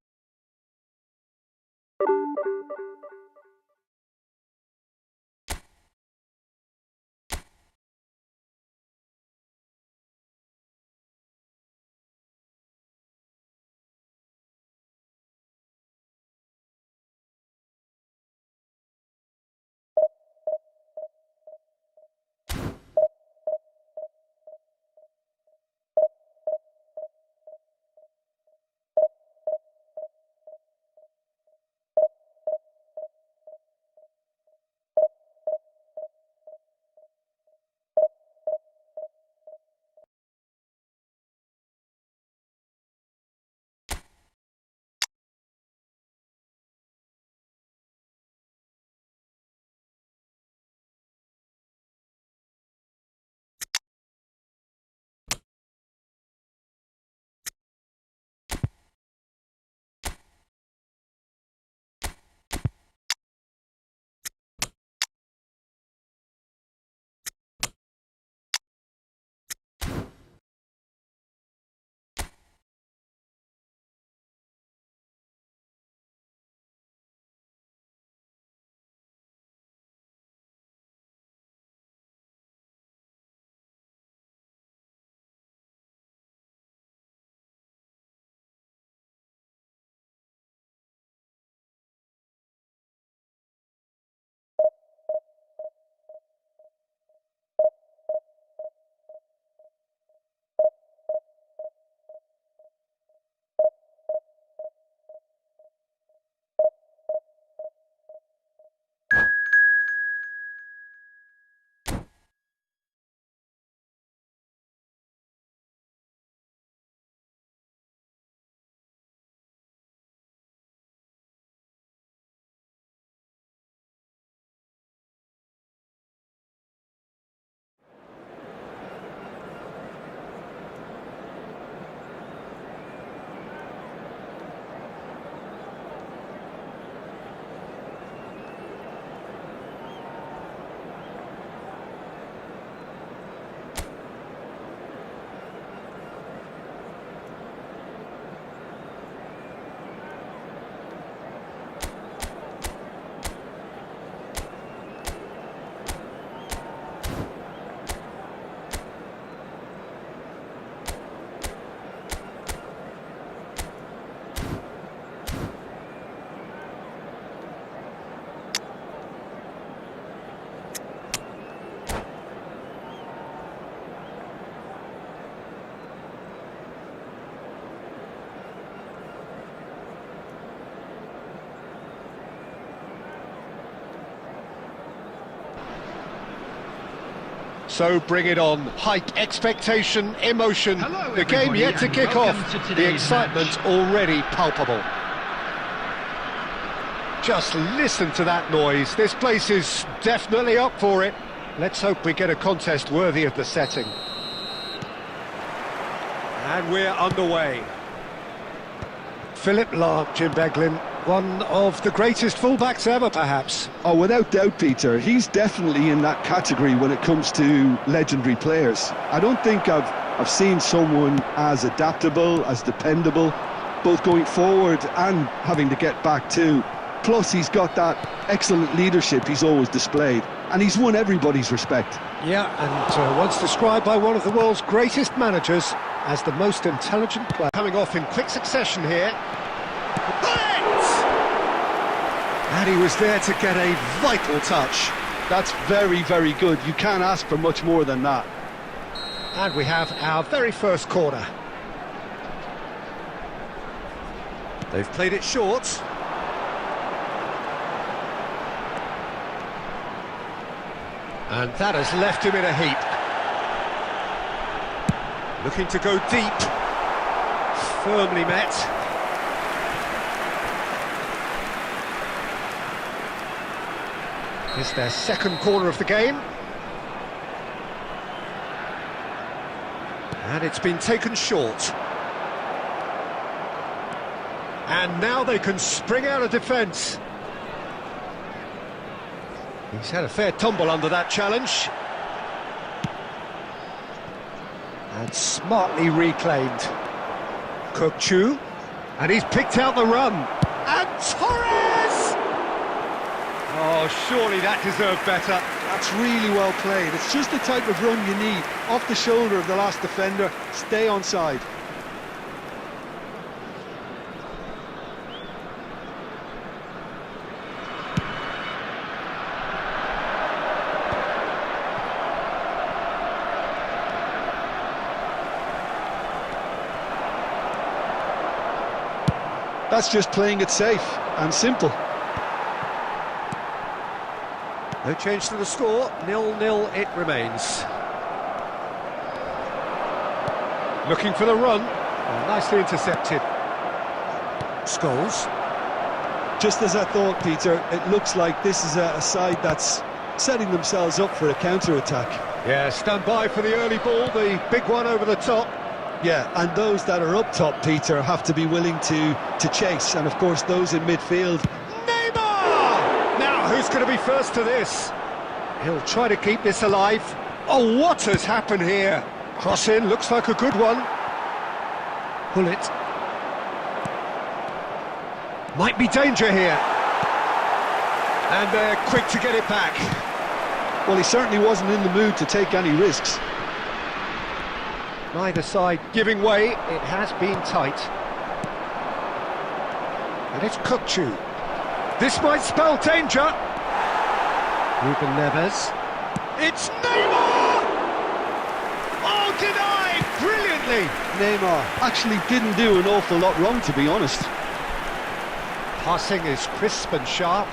So bring it on. Hype, expectation, emotion. Hello, the game everybody, yet to and kick welcome off. to The today's excitement match. already palpable. Just listen to that noise. This place is definitely up for it. Let's hope we get a contest worthy of the setting. And we're underway. Philip Lahm, Jim Beglin, one of the greatest fullbacks ever, perhaps. Oh, without doubt, Peter. He's definitely in that category when it comes to legendary players. I don't think I've seen someone as adaptable, as dependable, both going forward and having to get back too. Plus, he's got that excellent leadership he's always displayed, and he's won everybody's respect. Yeah, and once described by one of the world's greatest managers as the most intelligent player. Coming off in quick succession here. And he was there to get a vital touch. That's very, very good. You can't ask for much more than that. And we have our very first corner. They've played it short. And that has left him in a heap. Looking to go deep. Firmly met. It's their second corner of the game. And it's been taken short. And now they can spring out of defence. He's had a fair tumble under that challenge. And smartly reclaimed. Kukçu. And he's picked out the run. And Torres! Oh, surely that deserved better. That's really well played. It's just the type of run you need. Off the shoulder of the last defender, stay onside. That's just playing it safe and simple. No change to the score, 0-0 it remains. Looking for the run, oh, nicely intercepted. Scholes. Just as I thought, Peter, it looks like this is a side that's setting themselves up for a counter-attack. Yeah, stand by for the early ball, the big one over the top. Yeah, and those that are up top, Peter, have to be willing to chase, and of course those in midfield. Neymar! Now, who's going to be first to this? He'll try to keep this alive. Oh, what has happened here? Cross in, looks like a good one. Pull it. Might be danger here. And they're quick to get it back. Well, he certainly wasn't in the mood to take any risks. Neither side giving way, it has been tight. And it's Kukçu. This might spell danger. Ruben Neves. It's Neymar! Oh, denied! Brilliantly! Neymar actually didn't do an awful lot wrong, to be honest. Passing is crisp and sharp.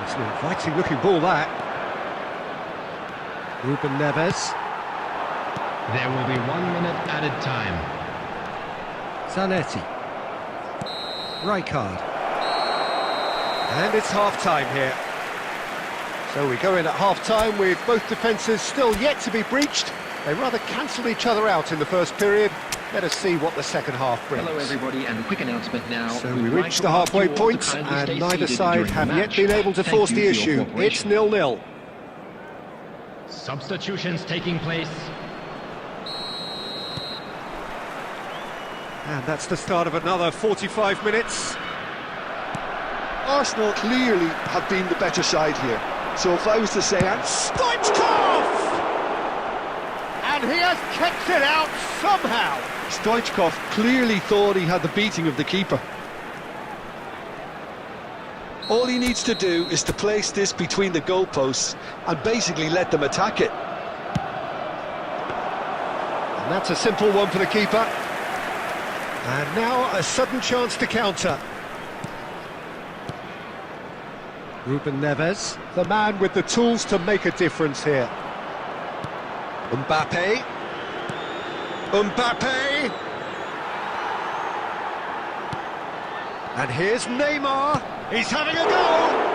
It's an inviting looking ball, that. Ruben Neves. There will be 1 minute added time. Zanetti. Rijkaard. And it's half-time here. So we go in at half-time with both defences still yet to be breached. They rather cancelled each other out in the first period. Let us see what the second half brings. Hello everybody, and a quick announcement now. So we reached the halfway point, and neither side have yet been able to force the issue. It's 0-0. Substitutions taking place. And that's the start of another 45 minutes. Arsenal clearly have been the better side here. So if I was to say... Stoichkov! And he has kept it out somehow. Stoichkov clearly thought he had the beating of the keeper. All he needs to do is to place this between the goalposts and basically let them attack it. And that's a simple one for the keeper. And now a sudden chance to counter. Ruben Neves, the man with the tools to make a difference here. Mbappe. Mbappe! And here's Neymar. He's having a go!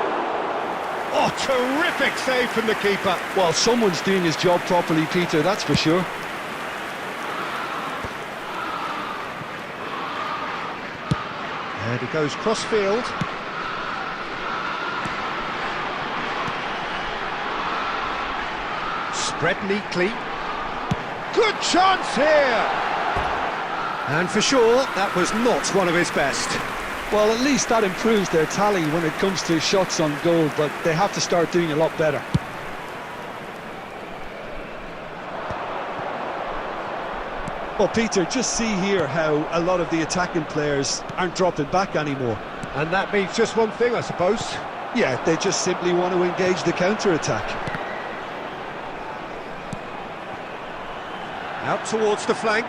Oh, terrific save from the keeper. Well, someone's doing his job properly, Peter, that's for sure. And he goes cross-field. Spread neatly. Good chance here! And for sure, that was not one of his best. Well, at least that improves their tally when it comes to shots on goal, but they have to start doing a lot better. Well, Peter, just see here how a lot of the attacking players aren't dropping back anymore. And that means just one thing, I suppose. Yeah, they just simply want to engage the counter-attack. Out towards the flank.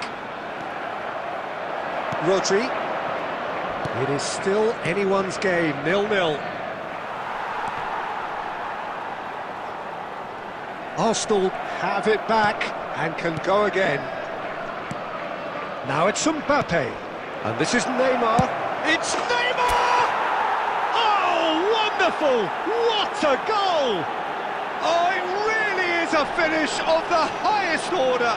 Rodri. It is still anyone's game, 0-0. Arsenal have it back and can go again. Now it's Mbappe. And this is Neymar. It's Neymar! Oh, wonderful! What a goal! Oh, it really is a finish of the highest order.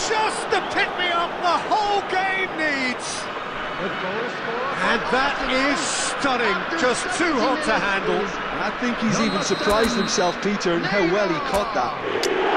Just the pick-me-up the whole game needs. And that is stunning, just too hot to handle. I think he's even surprised himself, Peter, in how well he caught that.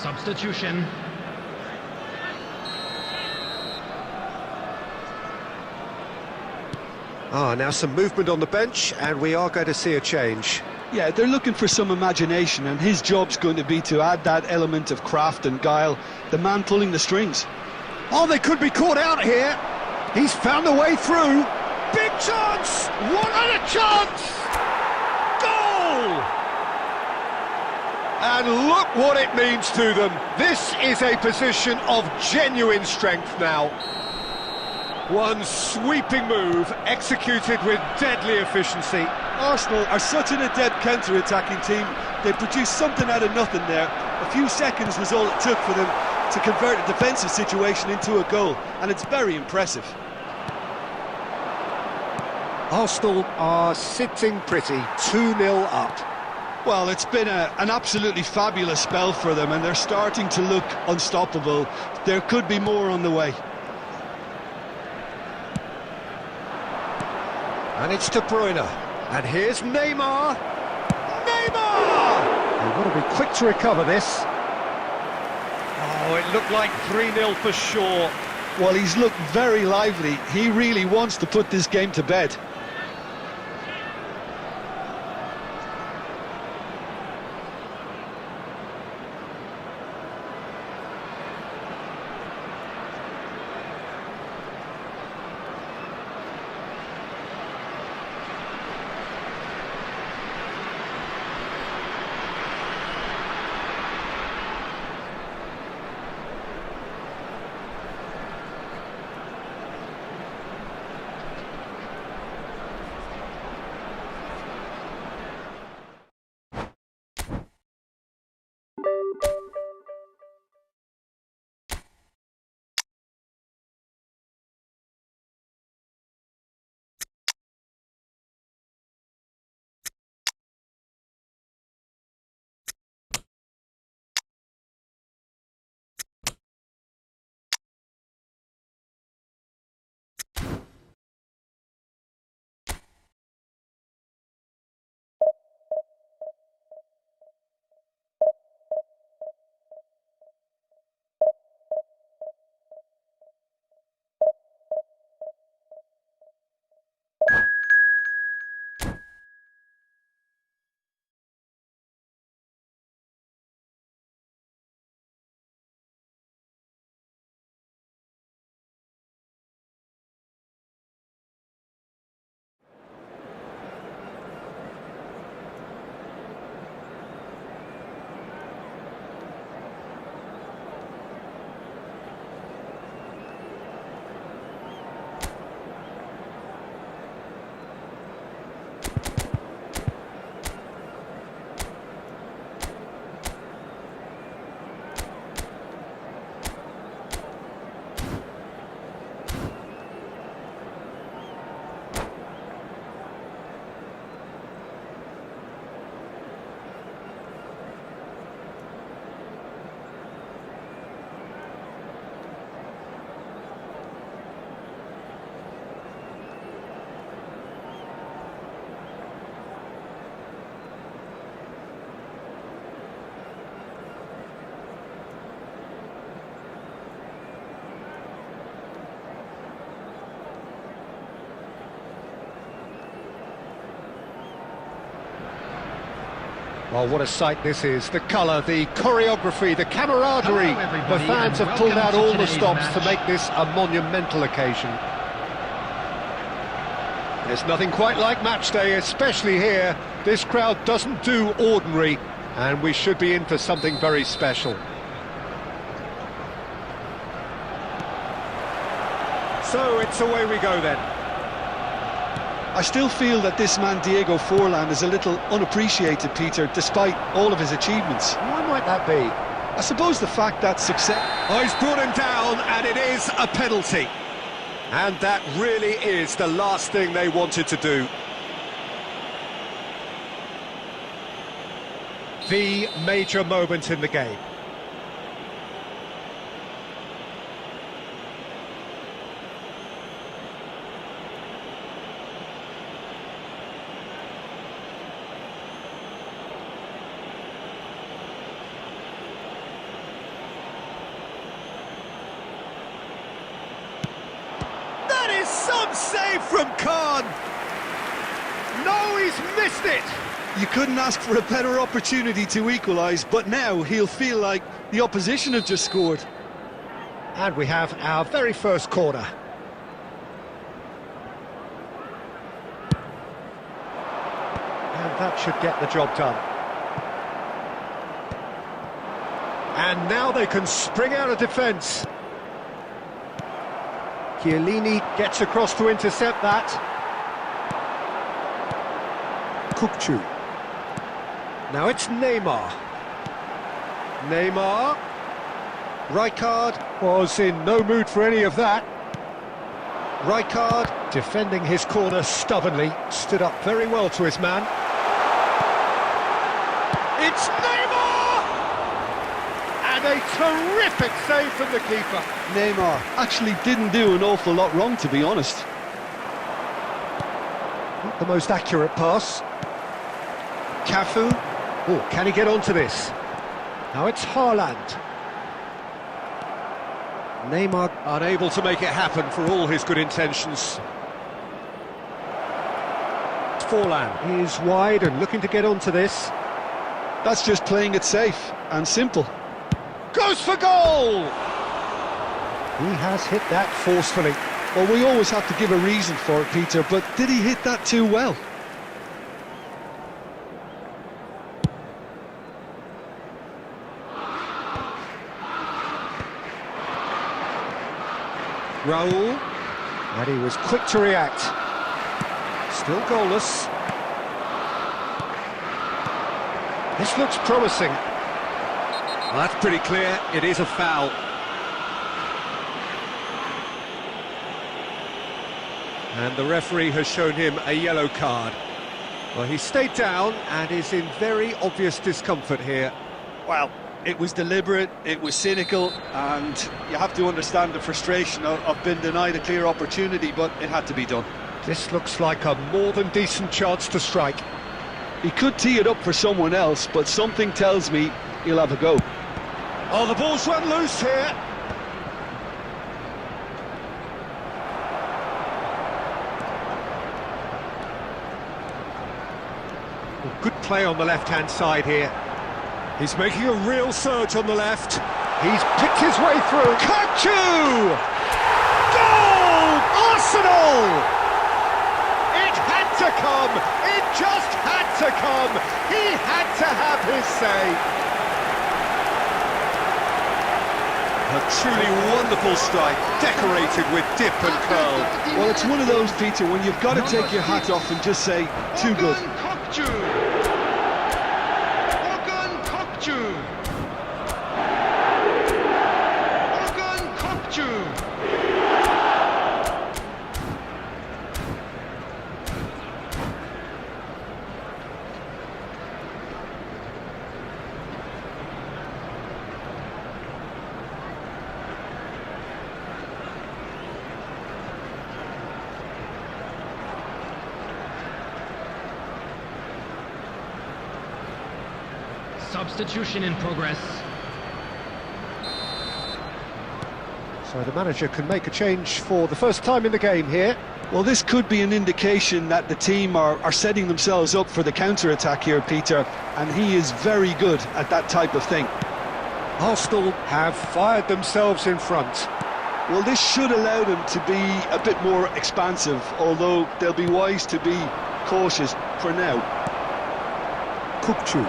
Substitution. Now some movement on the bench, and we are going to see a change. Yeah, they're looking for some imagination, and his job's going to be to add that element of craft and guile, the man pulling the strings. Oh, they could be caught out here. He's found a way through. Big chance! What a chance! Goal! And look what it means to them. This is a position of genuine strength now. One sweeping move, executed with deadly efficiency. Arsenal are such an adept counter-attacking team. They produced something out of nothing there. A few seconds was all it took for them to convert a defensive situation into a goal, and it's very impressive. Arsenal are sitting pretty, 2-0 up. Well, it's been an absolutely fabulous spell for them, and they're starting to look unstoppable. There could be more on the way. And it's De Bruyne. And here's Neymar. Neymar! They've got to be quick to recover this. Oh, it looked like 3-0 for sure. Well, he's looked very lively. He really wants to put this game to bed. Well, what a sight this is. The colour, the choreography, the camaraderie. Hello, everybody, The fans and have pulled out welcome to all the today's stops to match. make this a monumental occasion. There's nothing quite like match day, especially here. This crowd doesn't do ordinary, and we should be in for something very special. So it's away we go then. I still feel that this man Diego Forlan is a little unappreciated, Peter, despite all of his achievements. Why might that be? I suppose the fact that success... Oh, he's brought him down, and it is a penalty. And that really is the last thing they wanted to do. The major moment in the game. Some save from Khan. No, he's missed it. You couldn't ask for a better opportunity to equalise, but now he'll feel like the opposition have just scored. And we have our very first corner. And that should get the job done. And now they can spring out of defence. Chiellini gets across to intercept that. Kukçu. Now it's Neymar. Neymar. Rijkaard was in no mood for any of that. Rijkaard, defending his corner stubbornly, stood up very well to his man. It's Neymar! And a terrific save from the keeper. Neymar actually didn't do an awful lot wrong, to be honest. Not the most accurate pass. Cafu. Oh, can he get onto this? Now it's Haaland. Neymar unable to make it happen for all his good intentions. Forlan is wide and looking to get onto this. That's just playing it safe and simple. Goes for goal! He has hit that forcefully. Well, we always have to give a reason for it, Peter, but did he hit that too well? Raul, and he was quick to react. Still goalless. This looks promising. Well, that's pretty clear, it is a foul. And the referee has shown him a yellow card. Well, he stayed down and is in very obvious discomfort here. Well, it was deliberate, it was cynical, and you have to understand the frustration of being denied a clear opportunity, but it had to be done. This looks like a more than decent chance to strike. He could tee it up for someone else, but something tells me he'll have a go. Oh, the ball's run loose here. Well, good play on the left-hand side here. He's making a real surge on the left. He's picked his way through. Kukçu! Goal! Arsenal! It had to come. It just had to come. He had to have his say. A truly wonderful strike, decorated with dip and curl. Well, it's one of those, Peter, when you've got to take your hat off and just say, too good. Substitution in progress. So the manager can make a change for the first time in the game here. Well, this could be an indication that the team are setting themselves up for the counter-attack here, Peter, and he is very good at that type of thing. Arsenal have fired themselves in front. Well, this should allow them to be a bit more expansive, although they'll be wise to be cautious for now. Kukçu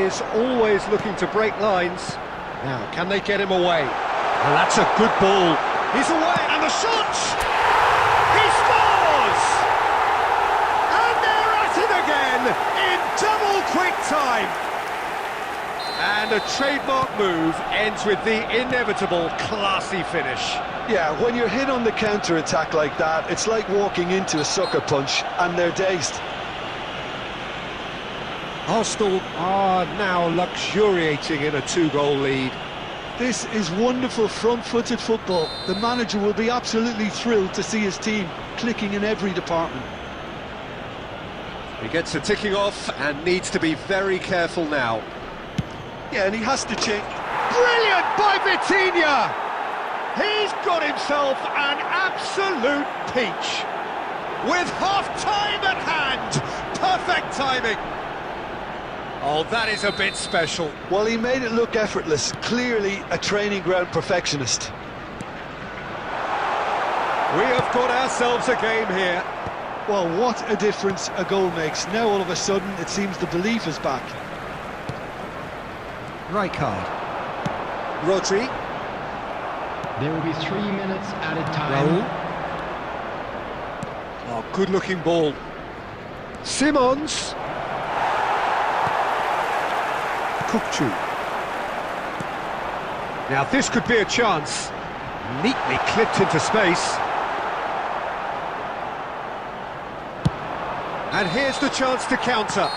is always looking to break lines. Now, can they get him away? Well, that's a good ball. He's away, and the shot! He scores! And they're at it again in double quick time. And a trademark move ends with the inevitable classy finish. Yeah, when you're hit on the counter-attack like that, it's like walking into a sucker punch, and they're dazed. Arsenal are now luxuriating in a 2-goal lead. This is wonderful front-footed football. The manager will be absolutely thrilled to see his team clicking in every department. He gets a ticking off and needs to be very careful now. Yeah, and he has to change. Brilliant by Vitinha! He's got himself an absolute peach. With half-time at hand, perfect timing. Oh, that is a bit special. Well, he made it look effortless. Clearly a training ground perfectionist. We have got ourselves a game here. Well, what a difference a goal makes. Now all of a sudden it seems the belief is back. Rijkaard. Rodri. There will be 3 minutes added time. Raul. Oh, good-looking ball. Simons. Kukçu. Now this could be a chance. Neatly clipped into space. And here's the chance to counter.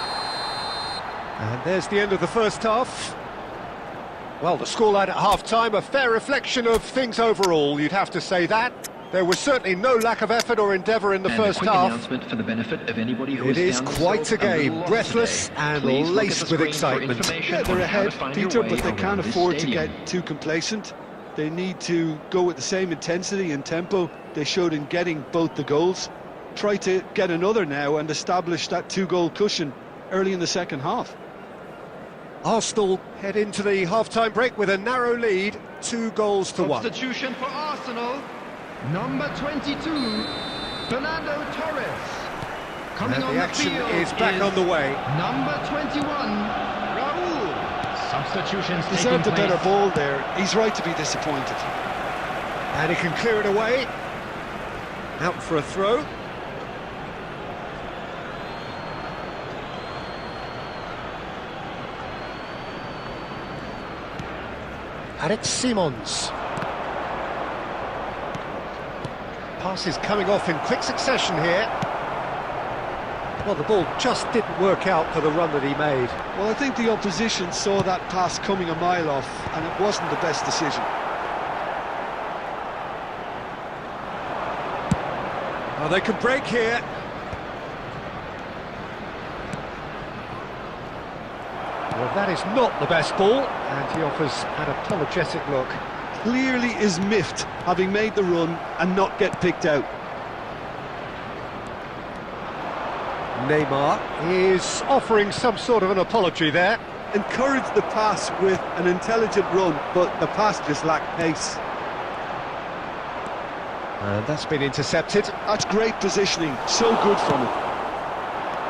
And there's the end of the first half. Well, the scoreline at half-time, a fair reflection of things overall, you'd have to say that. There was certainly no lack of effort or endeavour in the first half. Announcement for the benefit of anybody who it is quite a game, breathless and laced with excitement. Yeah, they're ahead, Peter, but they can't afford to get too complacent. They need to go with the same intensity and tempo they showed in getting both the goals. Try to get another now and establish that 2-goal cushion early in the second half. Arsenal head into the half-time break with a narrow lead, 2-1. Substitution for Arsenal. Number 22, Fernando Torres. Coming And on the action field is back on the way. Number 21, Raul. Substitutions Deserved taking a better place. ball there. He's right to be disappointed. And he can clear it away. Out for a throw. And it's Simons. Pass is coming off in quick succession here. Well, the ball just didn't work out for the run that he made. Well, I think the opposition saw that pass coming a mile off, and it wasn't the best decision. Oh, they can break here. Well, that is not the best ball, and he offers an apologetic look. Clearly is miffed, having made the run and not get picked out. Neymar is offering some sort of an apology there. Encouraged the pass with an intelligent run, but the pass just lacked pace. And that's been intercepted. That's great positioning, so good from him.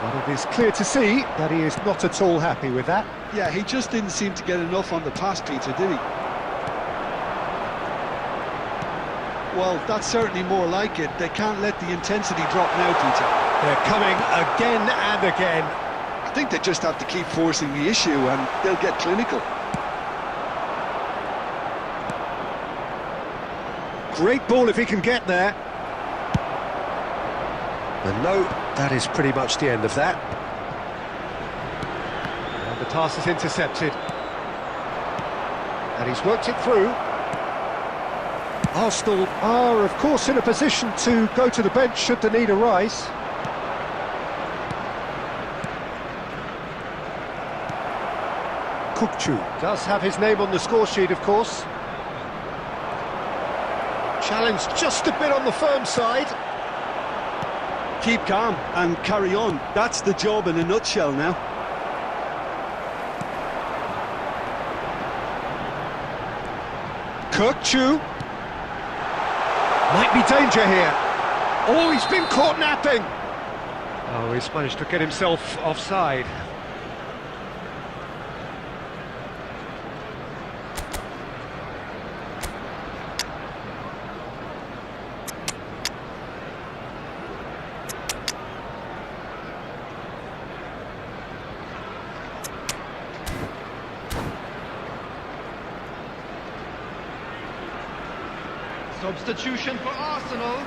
But it is clear to see that he is not at all happy with that. Yeah, he just didn't seem to get enough on the pass, Peter, did he? Well, that's certainly more like it. They can't let the intensity drop now, Peter. They're coming again and again. I think they just have to keep forcing the issue and they'll get clinical. Great ball if he can get there. And no, that is pretty much the end of that. And the pass is intercepted. And he's worked it through. Arsenal are, of course, in a position to go to the bench should the need arise. Kukçu does have his name on the score sheet, of course. Challenged just a bit on the firm side. keep calm and carry on. That's the job in a nutshell now. Cook Chu. Might be danger here. Oh, he's been caught napping. Oh, he's managed to get himself offside. Substitution for Arsenal,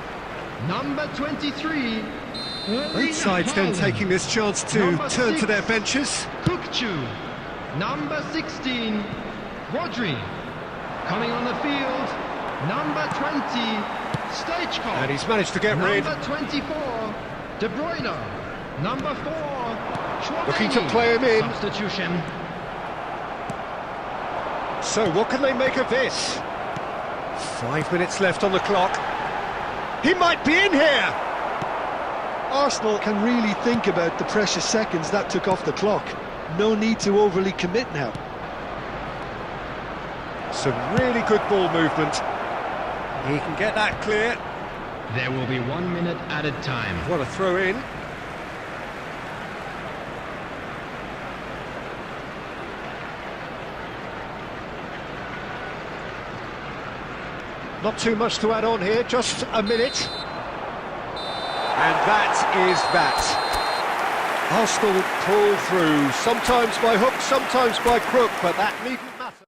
number 23. Both sides then taking this chance to turn to their benches. Kukchu, number 16. Rodri, coming on the field, number 20. Stoichkov, And he's managed to get rid. number 24. De Bruyne, number 4. Chouameni. Looking to play him in. Substitution. So what can they make of this? 5 minutes left on the clock. He might be in here! Arsenal can really think about the precious seconds that took off the clock. No need to overly commit now. Some really good ball movement. He can get that clear. There will be 1 minute added time. What a throw in. Not too much to add on here, just a minute. And that is that. Arsenal pull through, sometimes by hook, sometimes by crook, but that needn't matter.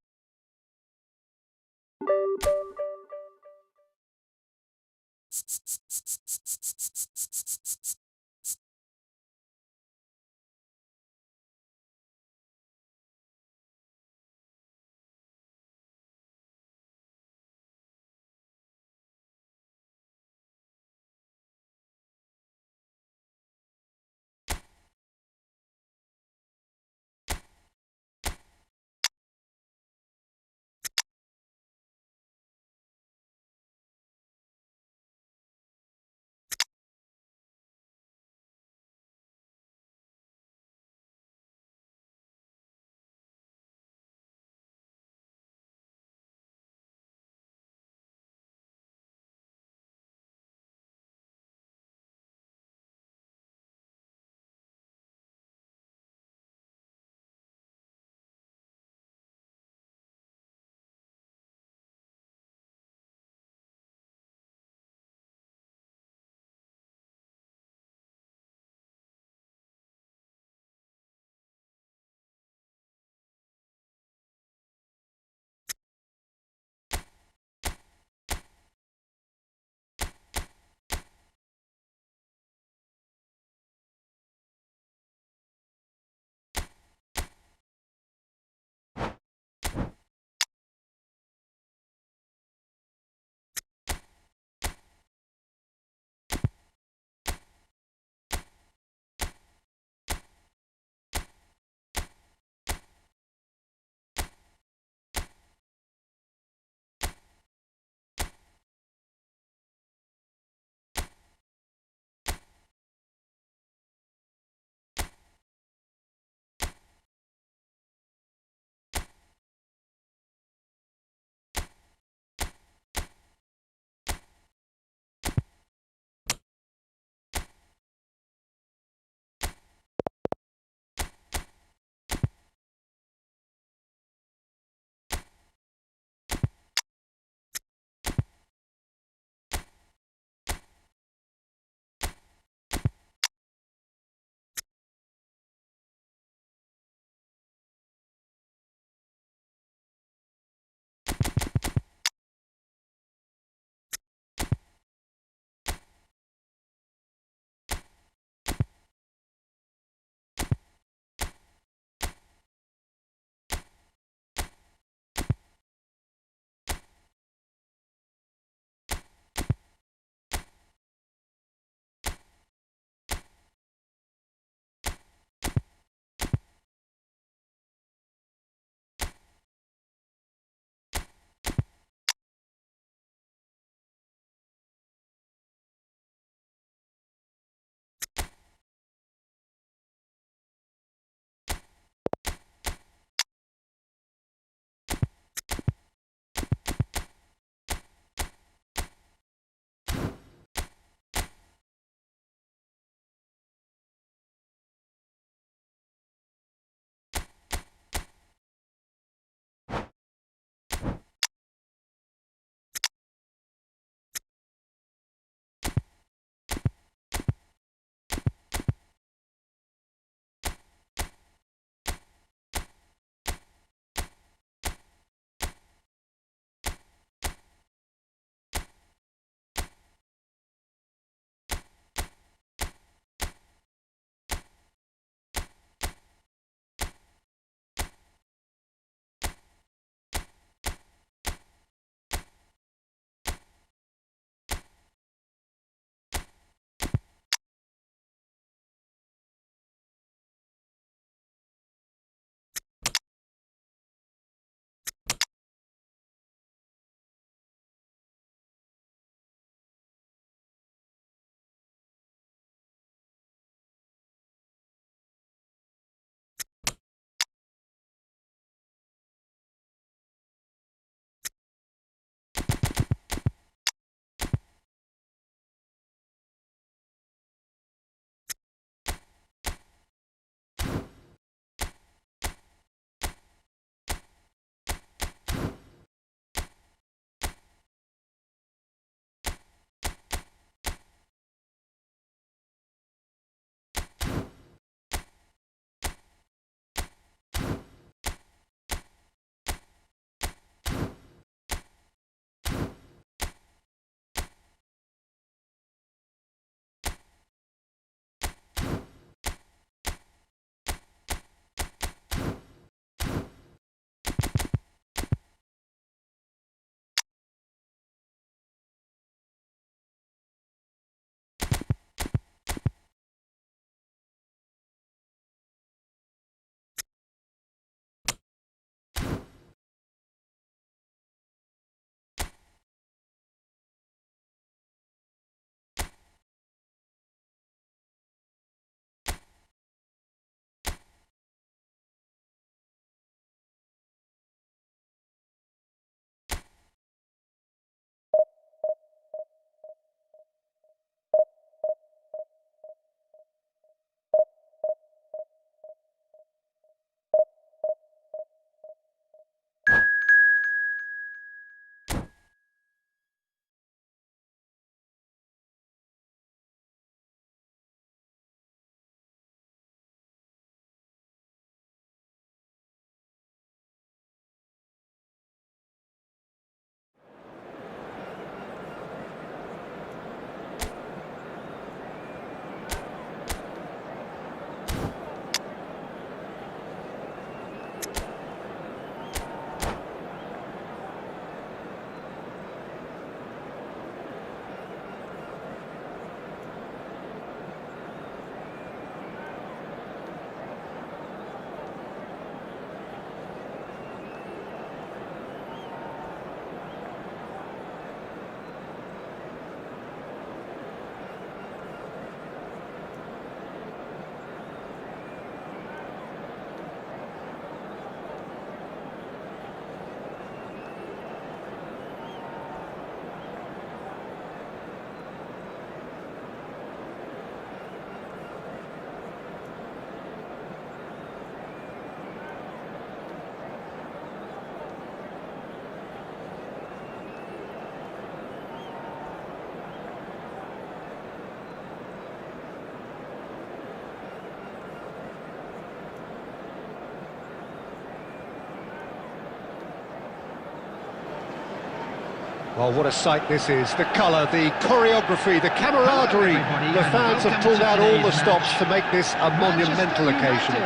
Well, what a sight this is. The colour, the choreography, the camaraderie. The fans have pulled out all the stops to make this a monumental occasion.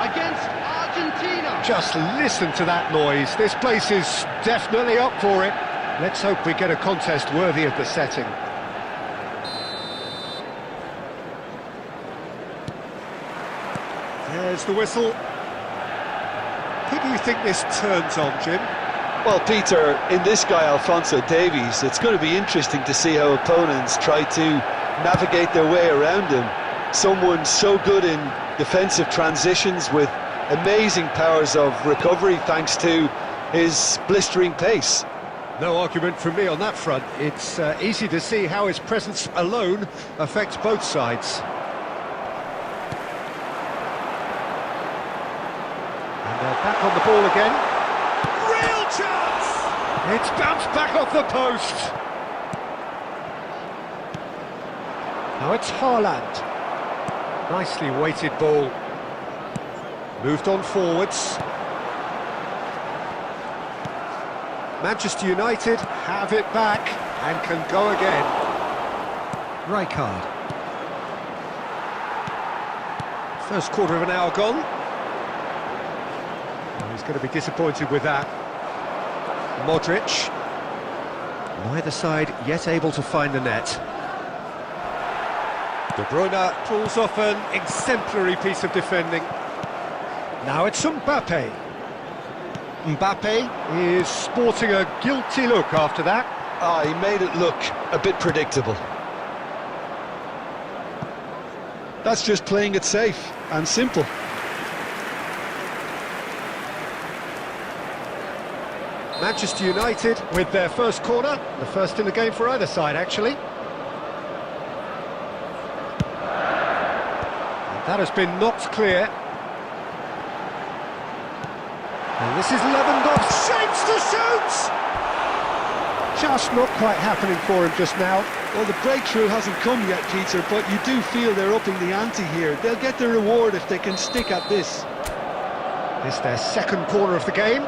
Against Argentina. Just listen to that noise. This place is definitely up for it. Let's hope we get a contest worthy of the setting. There's the whistle. Who do you think this turns on, Jim? Well, Peter, in this guy, Alphonso Davies, it's going to be interesting to see how opponents try to navigate their way around him. Someone so good in defensive transitions with amazing powers of recovery thanks to his blistering pace. No argument from me on that front. It's easy to see how his presence alone affects both sides. And they're back on the ball again. Real chance! It's bounced back off the post. Now it's Haaland. Nicely weighted ball. Moved on forwards. Manchester United have it back and can go again. Rijkaard. First quarter of an hour gone. Oh, he's going to be disappointed with that. Modric. Neither side yet able to find the net. De Bruyne pulls off an exemplary piece of defending. Now it's Mbappe. Mbappe is sporting a guilty look after that. He made it look a bit predictable. That's just playing it safe and simple. Manchester United with their first corner, the first in the game for either side, actually. And that has been knocked clear. And this is Lewandowski, shapes to shoot! Just not quite happening for him just now. Well, the breakthrough hasn't come yet, Peter, but you do feel they're upping the ante here. They'll get their reward if they can stick at this. This is their second corner of the game.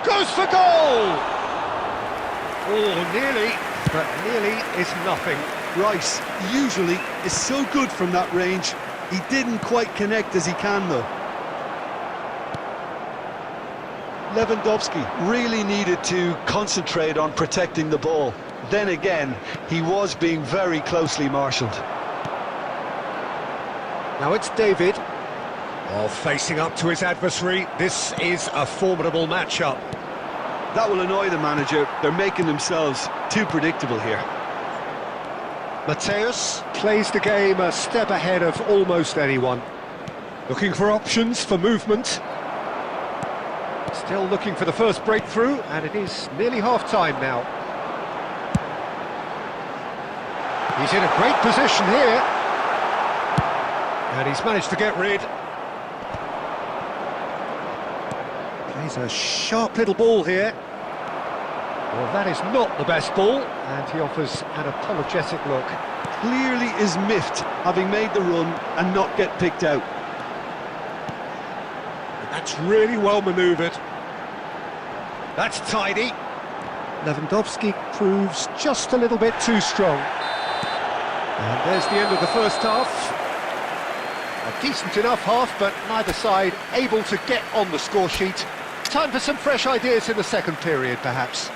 Goes for goal! Oh, nearly, but nearly is nothing. Rice usually is so good from that range. He didn't quite connect as he can, though. Lewandowski really needed to concentrate on protecting the ball. Then again, he was being very closely marshalled. Now it's David. Oh, facing up to his adversary. This is a formidable matchup. That will annoy the manager. They're making themselves too predictable here. Mateus plays the game a step ahead of almost anyone. Looking for options for movement. Still looking for the first breakthrough, and it is nearly half-time now. He's in a great position here. And he's managed to get rid. Plays a sharp little ball here. Well, that is not the best ball, and he offers an apologetic look. Clearly is miffed, having made the run and not get picked out. That's really well manoeuvred. That's tidy. Lewandowski proves just a little bit too strong. And there's the end of the first half. A decent enough half, but neither side able to get on the score sheet. Time for some fresh ideas in the second period, perhaps.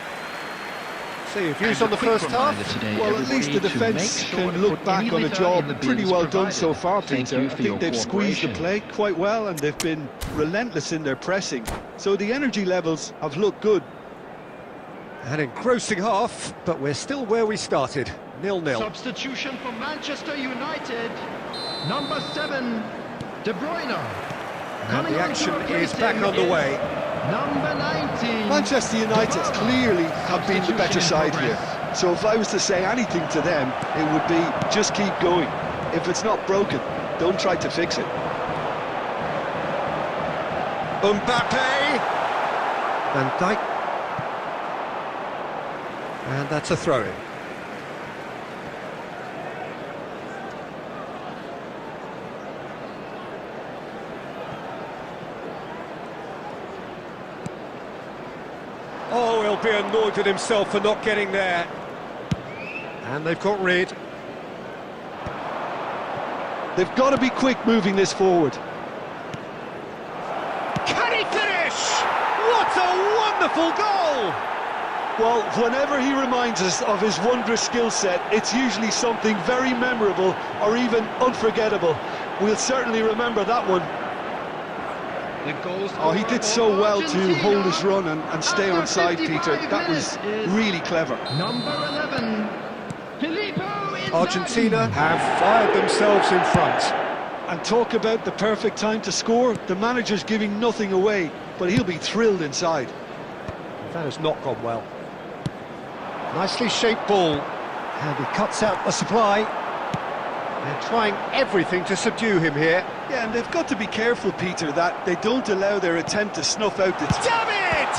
So your views on the first half? Well, at least the defence can look back on a job pretty well done so far, Peter. I think they've squeezed the play quite well and they've been relentless in their pressing. So the energy levels have looked good. An engrossing half, but we're still where we started, 0-0. Substitution for Manchester United. Number 7, De Bruyne. And the action is back underway. Number 19. Manchester United clearly have been the better side here. So if I was to say anything to them, it would be just keep going. If it's not broken, don't try to fix it. Mbappe! Van Dijk. And that's a throw-in. Oh, he'll be annoyed with himself for not getting there. And they've got rid. They've got to be quick moving this forward. Can he finish? What a wonderful goal! Well, whenever he reminds us of his wondrous skill set, it's usually something very memorable or even unforgettable. We'll certainly remember that one. Oh, he did so well to hold his run and stay on side, Peter. That was really clever. Number 11, Filippo Inzaghi. Argentina have fired themselves in front. And talk about the perfect time to score. The manager's giving nothing away, but he'll be thrilled inside. That has not gone well. Nicely shaped ball. And he cuts out the supply. They're trying everything to subdue him here. Yeah, and they've got to be careful, Peter, that they don't allow their attempt to snuff out the... Damn it!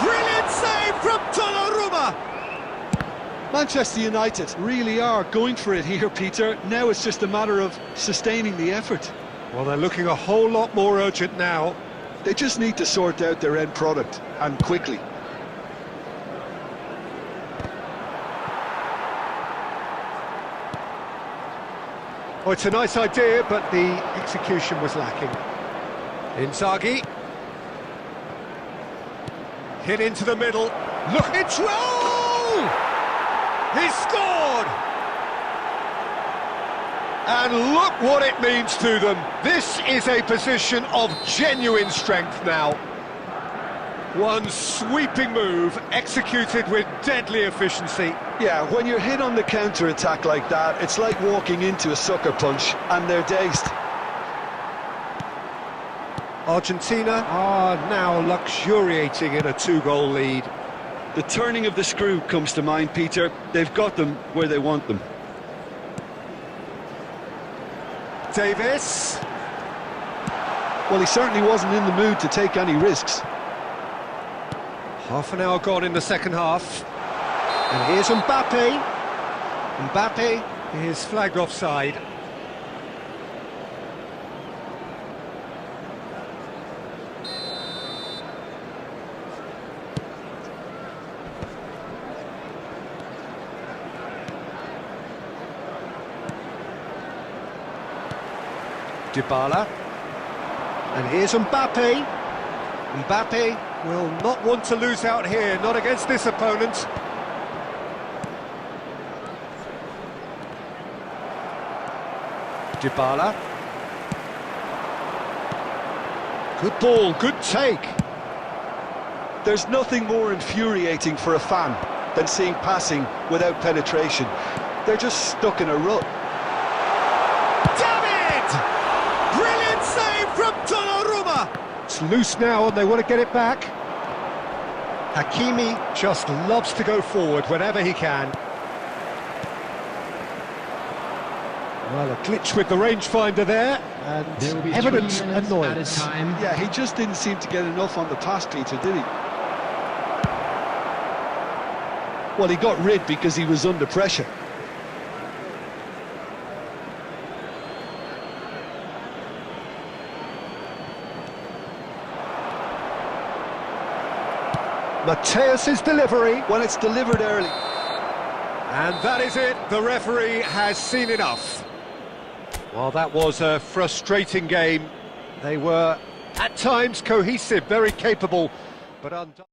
Brilliant save from Donnarumma! Manchester United really are going for it here, Peter. Now it's just a matter of sustaining the effort. Well, they're looking a whole lot more urgent now. They just need to sort out their end product, and quickly. Oh, it's a nice idea, but the execution was lacking. Inzaghi. Hit into the middle. Look, it's... Oh! He scored! And look what it means to them. This is a position of genuine strength now. One sweeping move, executed with deadly efficiency. Yeah, when you're hit on the counter-attack like that, it's like walking into a sucker punch, and they're dazed. Argentina are now luxuriating in a 2-goal lead. The turning of the screw comes to mind, Peter. They've got them where they want them. Davis. Well, he certainly wasn't in the mood to take any risks. Half an hour gone in the second half. And here's Mbappe. Mbappe is flagged offside. Dybala. And here's Mbappe. Mbappe will not want to lose out here, not against this opponent. Dybala. Good ball, good take. There's nothing more infuriating for a fan than seeing passing without penetration. They're just stuck in a rut. Damn it! Brilliant save from Donnarumma! It's loose now and they want to get it back. Hakimi just loves to go forward whenever he can. Well, a glitch with the rangefinder there, and evident annoyance. Yeah, he just didn't seem to get enough on the pass, Peter, did he? Well, he got rid because he was under pressure. Mateus's delivery. Well, it's delivered early. And that is it. The referee has seen enough. Well, that was a frustrating game. They were, at times, cohesive, very capable, but undone.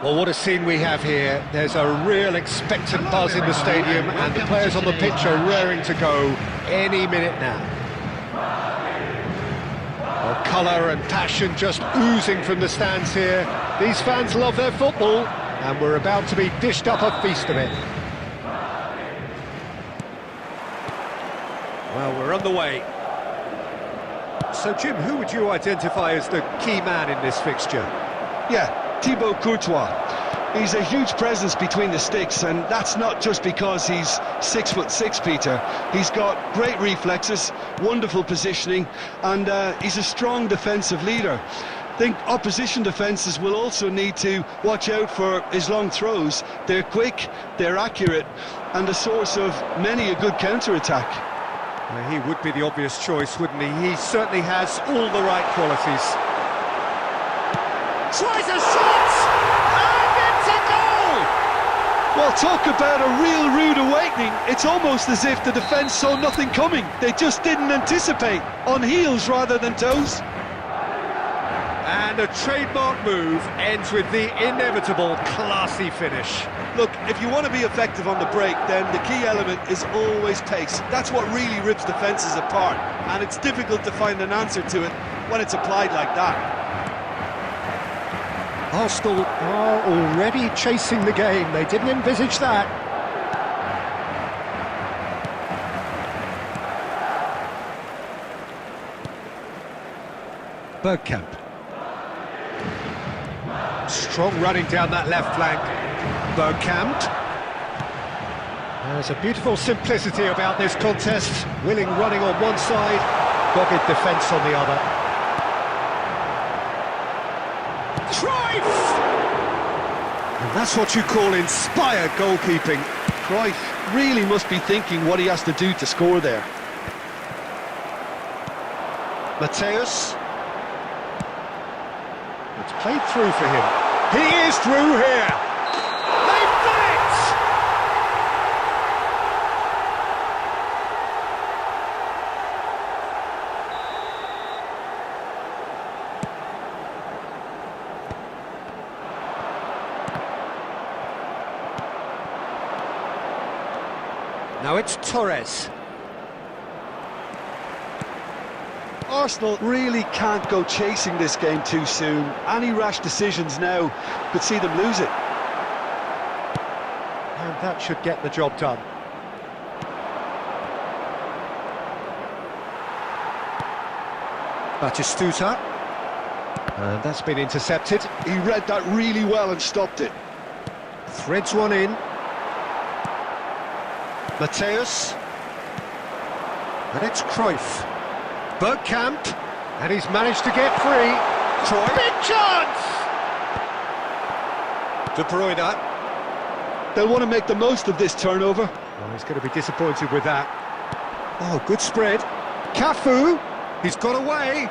Well, what a scene we have here. There's a real expectant buzz in the stadium, and the players on the pitch are raring to go any minute now. Well, colour and passion just oozing from the stands here. These fans love their football, and we're about to be dished up a feast of it. Well, we're on the way. So, Jim, who would you identify as the key man in this fixture? Yeah, Thibaut Courtois. He's a huge presence between the sticks, and that's not just because he's 6'6", Peter. He's got great reflexes, wonderful positioning, and he's a strong defensive leader. I think opposition defences will also need to watch out for his long throws. They're quick, they're accurate, and a source of many a good counter-attack. Well, he would be the obvious choice, wouldn't he? He certainly has all the right qualities. Tries a shot! And it's a goal! Well, talk about a real rude awakening. It's almost as if the defence saw nothing coming. They just didn't anticipate, on heels rather than toes. And a trademark move ends with the inevitable classy finish. Look, if you want to be effective on the break, then the key element is always pace. That's what really rips defences apart, and it's difficult to find an answer to it when it's applied like that. Arsenal are already chasing the game. They didn't envisage that. Bergkamp. Strong running down that left flank. Bergkamp. There's a beautiful simplicity about this contest. Willing running on one side, dogged defence on the other. Cruyff! And that's what you call inspired goalkeeping. Cruyff really must be thinking what he has to do to score there. Mateus. It's played through for him. He is through here. They've done it! Now it's Torres. Arsenal really can't go chasing this game too soon. Any rash decisions now could see them lose it. And that should get the job done. Batistuta. And that's been intercepted. He read that really well and stopped it. Threads one in. Mateus. And it's Cruyff. Bergkamp, and he's managed to get free. Cruyff. Big chance! De Bruyne. They'll want to make the most of this turnover. Oh, he's going to be disappointed with that. Oh, good spread. Cafu, he's got away.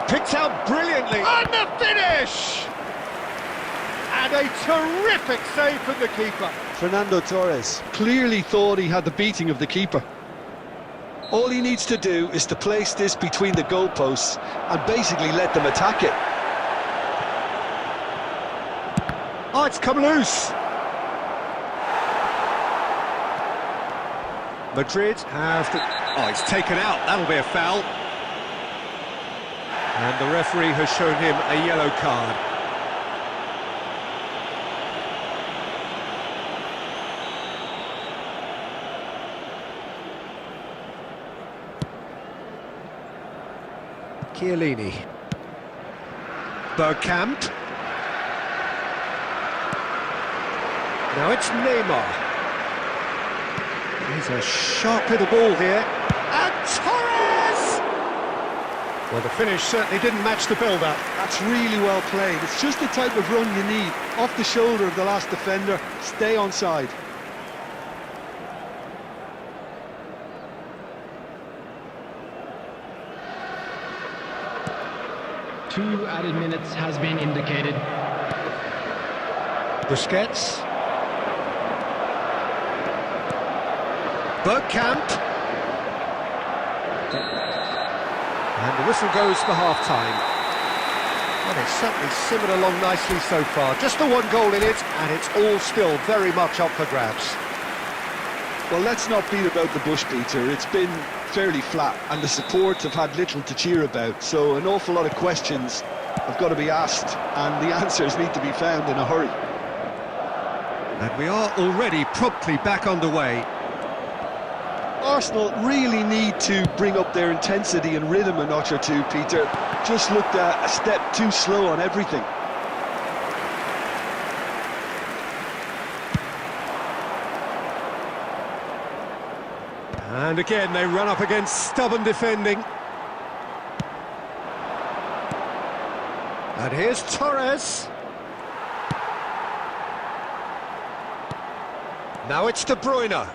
Picked out brilliantly. And the finish! And a terrific save from the keeper. Fernando Torres clearly thought he had the beating of the keeper. All he needs to do is to place this between the goalposts and basically let them attack it. Oh, it's come loose. Madrid have the... Oh, it's taken out. That'll be a foul. And the referee has shown him a yellow card. Chiellini. Bergkamp. Now it's Neymar. He's a sharp little ball here. And Torres! Well, the finish certainly didn't match the build-up. That's really well played. It's just the type of run you need. Off the shoulder of the last defender, stay onside. Two added minutes has been indicated. Busquets. Bergkamp. And the whistle goes for half-time. And it's certainly simmered along nicely so far. Just the one goal in it, and it's all still very much up for grabs. Well, let's not beat about the bush, Peter. It's been fairly flat, and the support have had little to cheer about. So an awful lot of questions have got to be asked, and the answers need to be found in a hurry. And we are already promptly back underway. Arsenal really need to bring up their intensity and rhythm a notch or two, Peter. Just looked a step too slow on everything. And again, they run up against stubborn defending. And here's Torres. Now it's De Bruyne.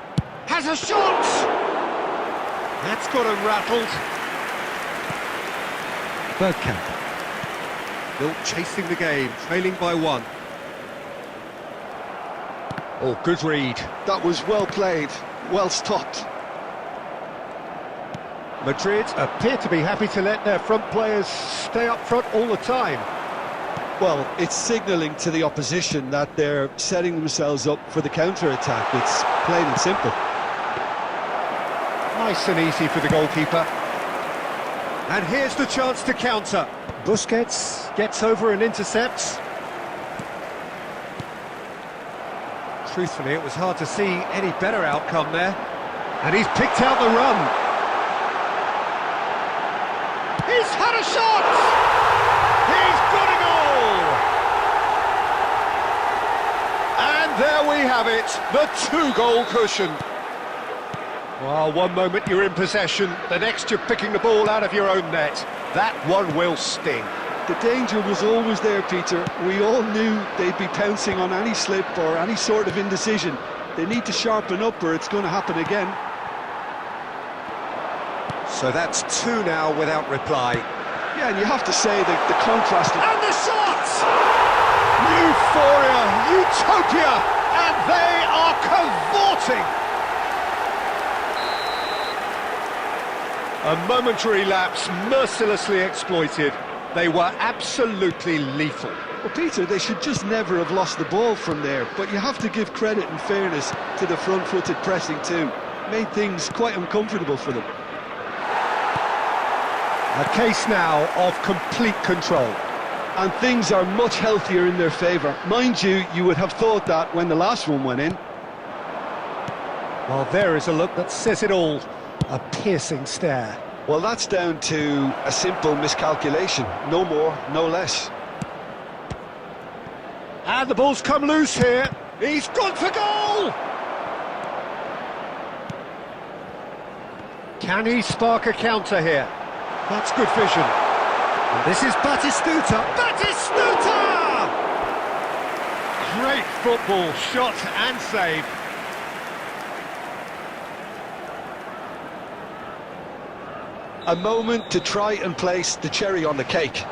Has a shot! That's got him rattled. Bergkamp. Still chasing the game, trailing by 1. Oh, good read. That was well played, well stopped. Madrid appear to be happy to let their front players stay up front all the time. Well, it's signalling to the opposition that they're setting themselves up for the counter-attack. It's plain and simple. Nice and easy for the goalkeeper. And here's the chance to counter. Busquets gets over and intercepts. Truthfully, it was hard to see any better outcome there. And he's picked out the run. He's had a shot! He's got a goal! And there we have it, the 2-goal cushion. Well, one moment you're in possession, the next you're picking the ball out of your own net. That one will sting. The danger was always there, Peter. We all knew they'd be pouncing on any slip or any sort of indecision. They need to sharpen up or it's going to happen again. So that's 2 now without reply. Yeah, and you have to say that the contrast... And the shot! Euphoria, utopia, and they are cavorting! A momentary lapse, mercilessly exploited. They were absolutely lethal. Well, Peter, they should just never have lost the ball from there, but you have to give credit and fairness to the front-footed pressing too. Made things quite uncomfortable for them. A case now of complete control. And things are much healthier in their favour. Mind you, you would have thought that when the last one went in. Well, there is a look that says it all. A piercing stare. Well, that's down to a simple miscalculation. No more, no less. And the ball's come loose here. He's gone for goal! Can he spark a counter here? That's good vision. And this is Batistuta. Batistuta! Great football, shot and save. A moment to try and place the cherry on the cake.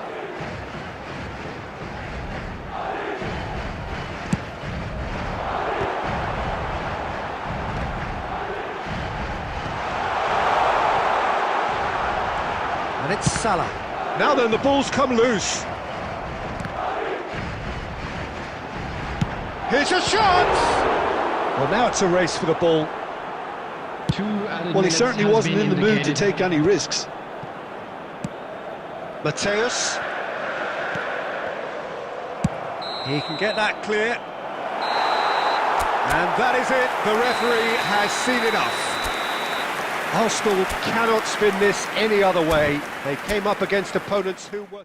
And it's Salah. Now then, the ball's come loose. Here's a chance! Well, now it's a race for the ball. Well, he certainly wasn't in the mood to take any risks. Mateus. He can get that clear. And that is it. The referee has seen enough. Arsenal cannot spin this any other way. They came up against opponents who were...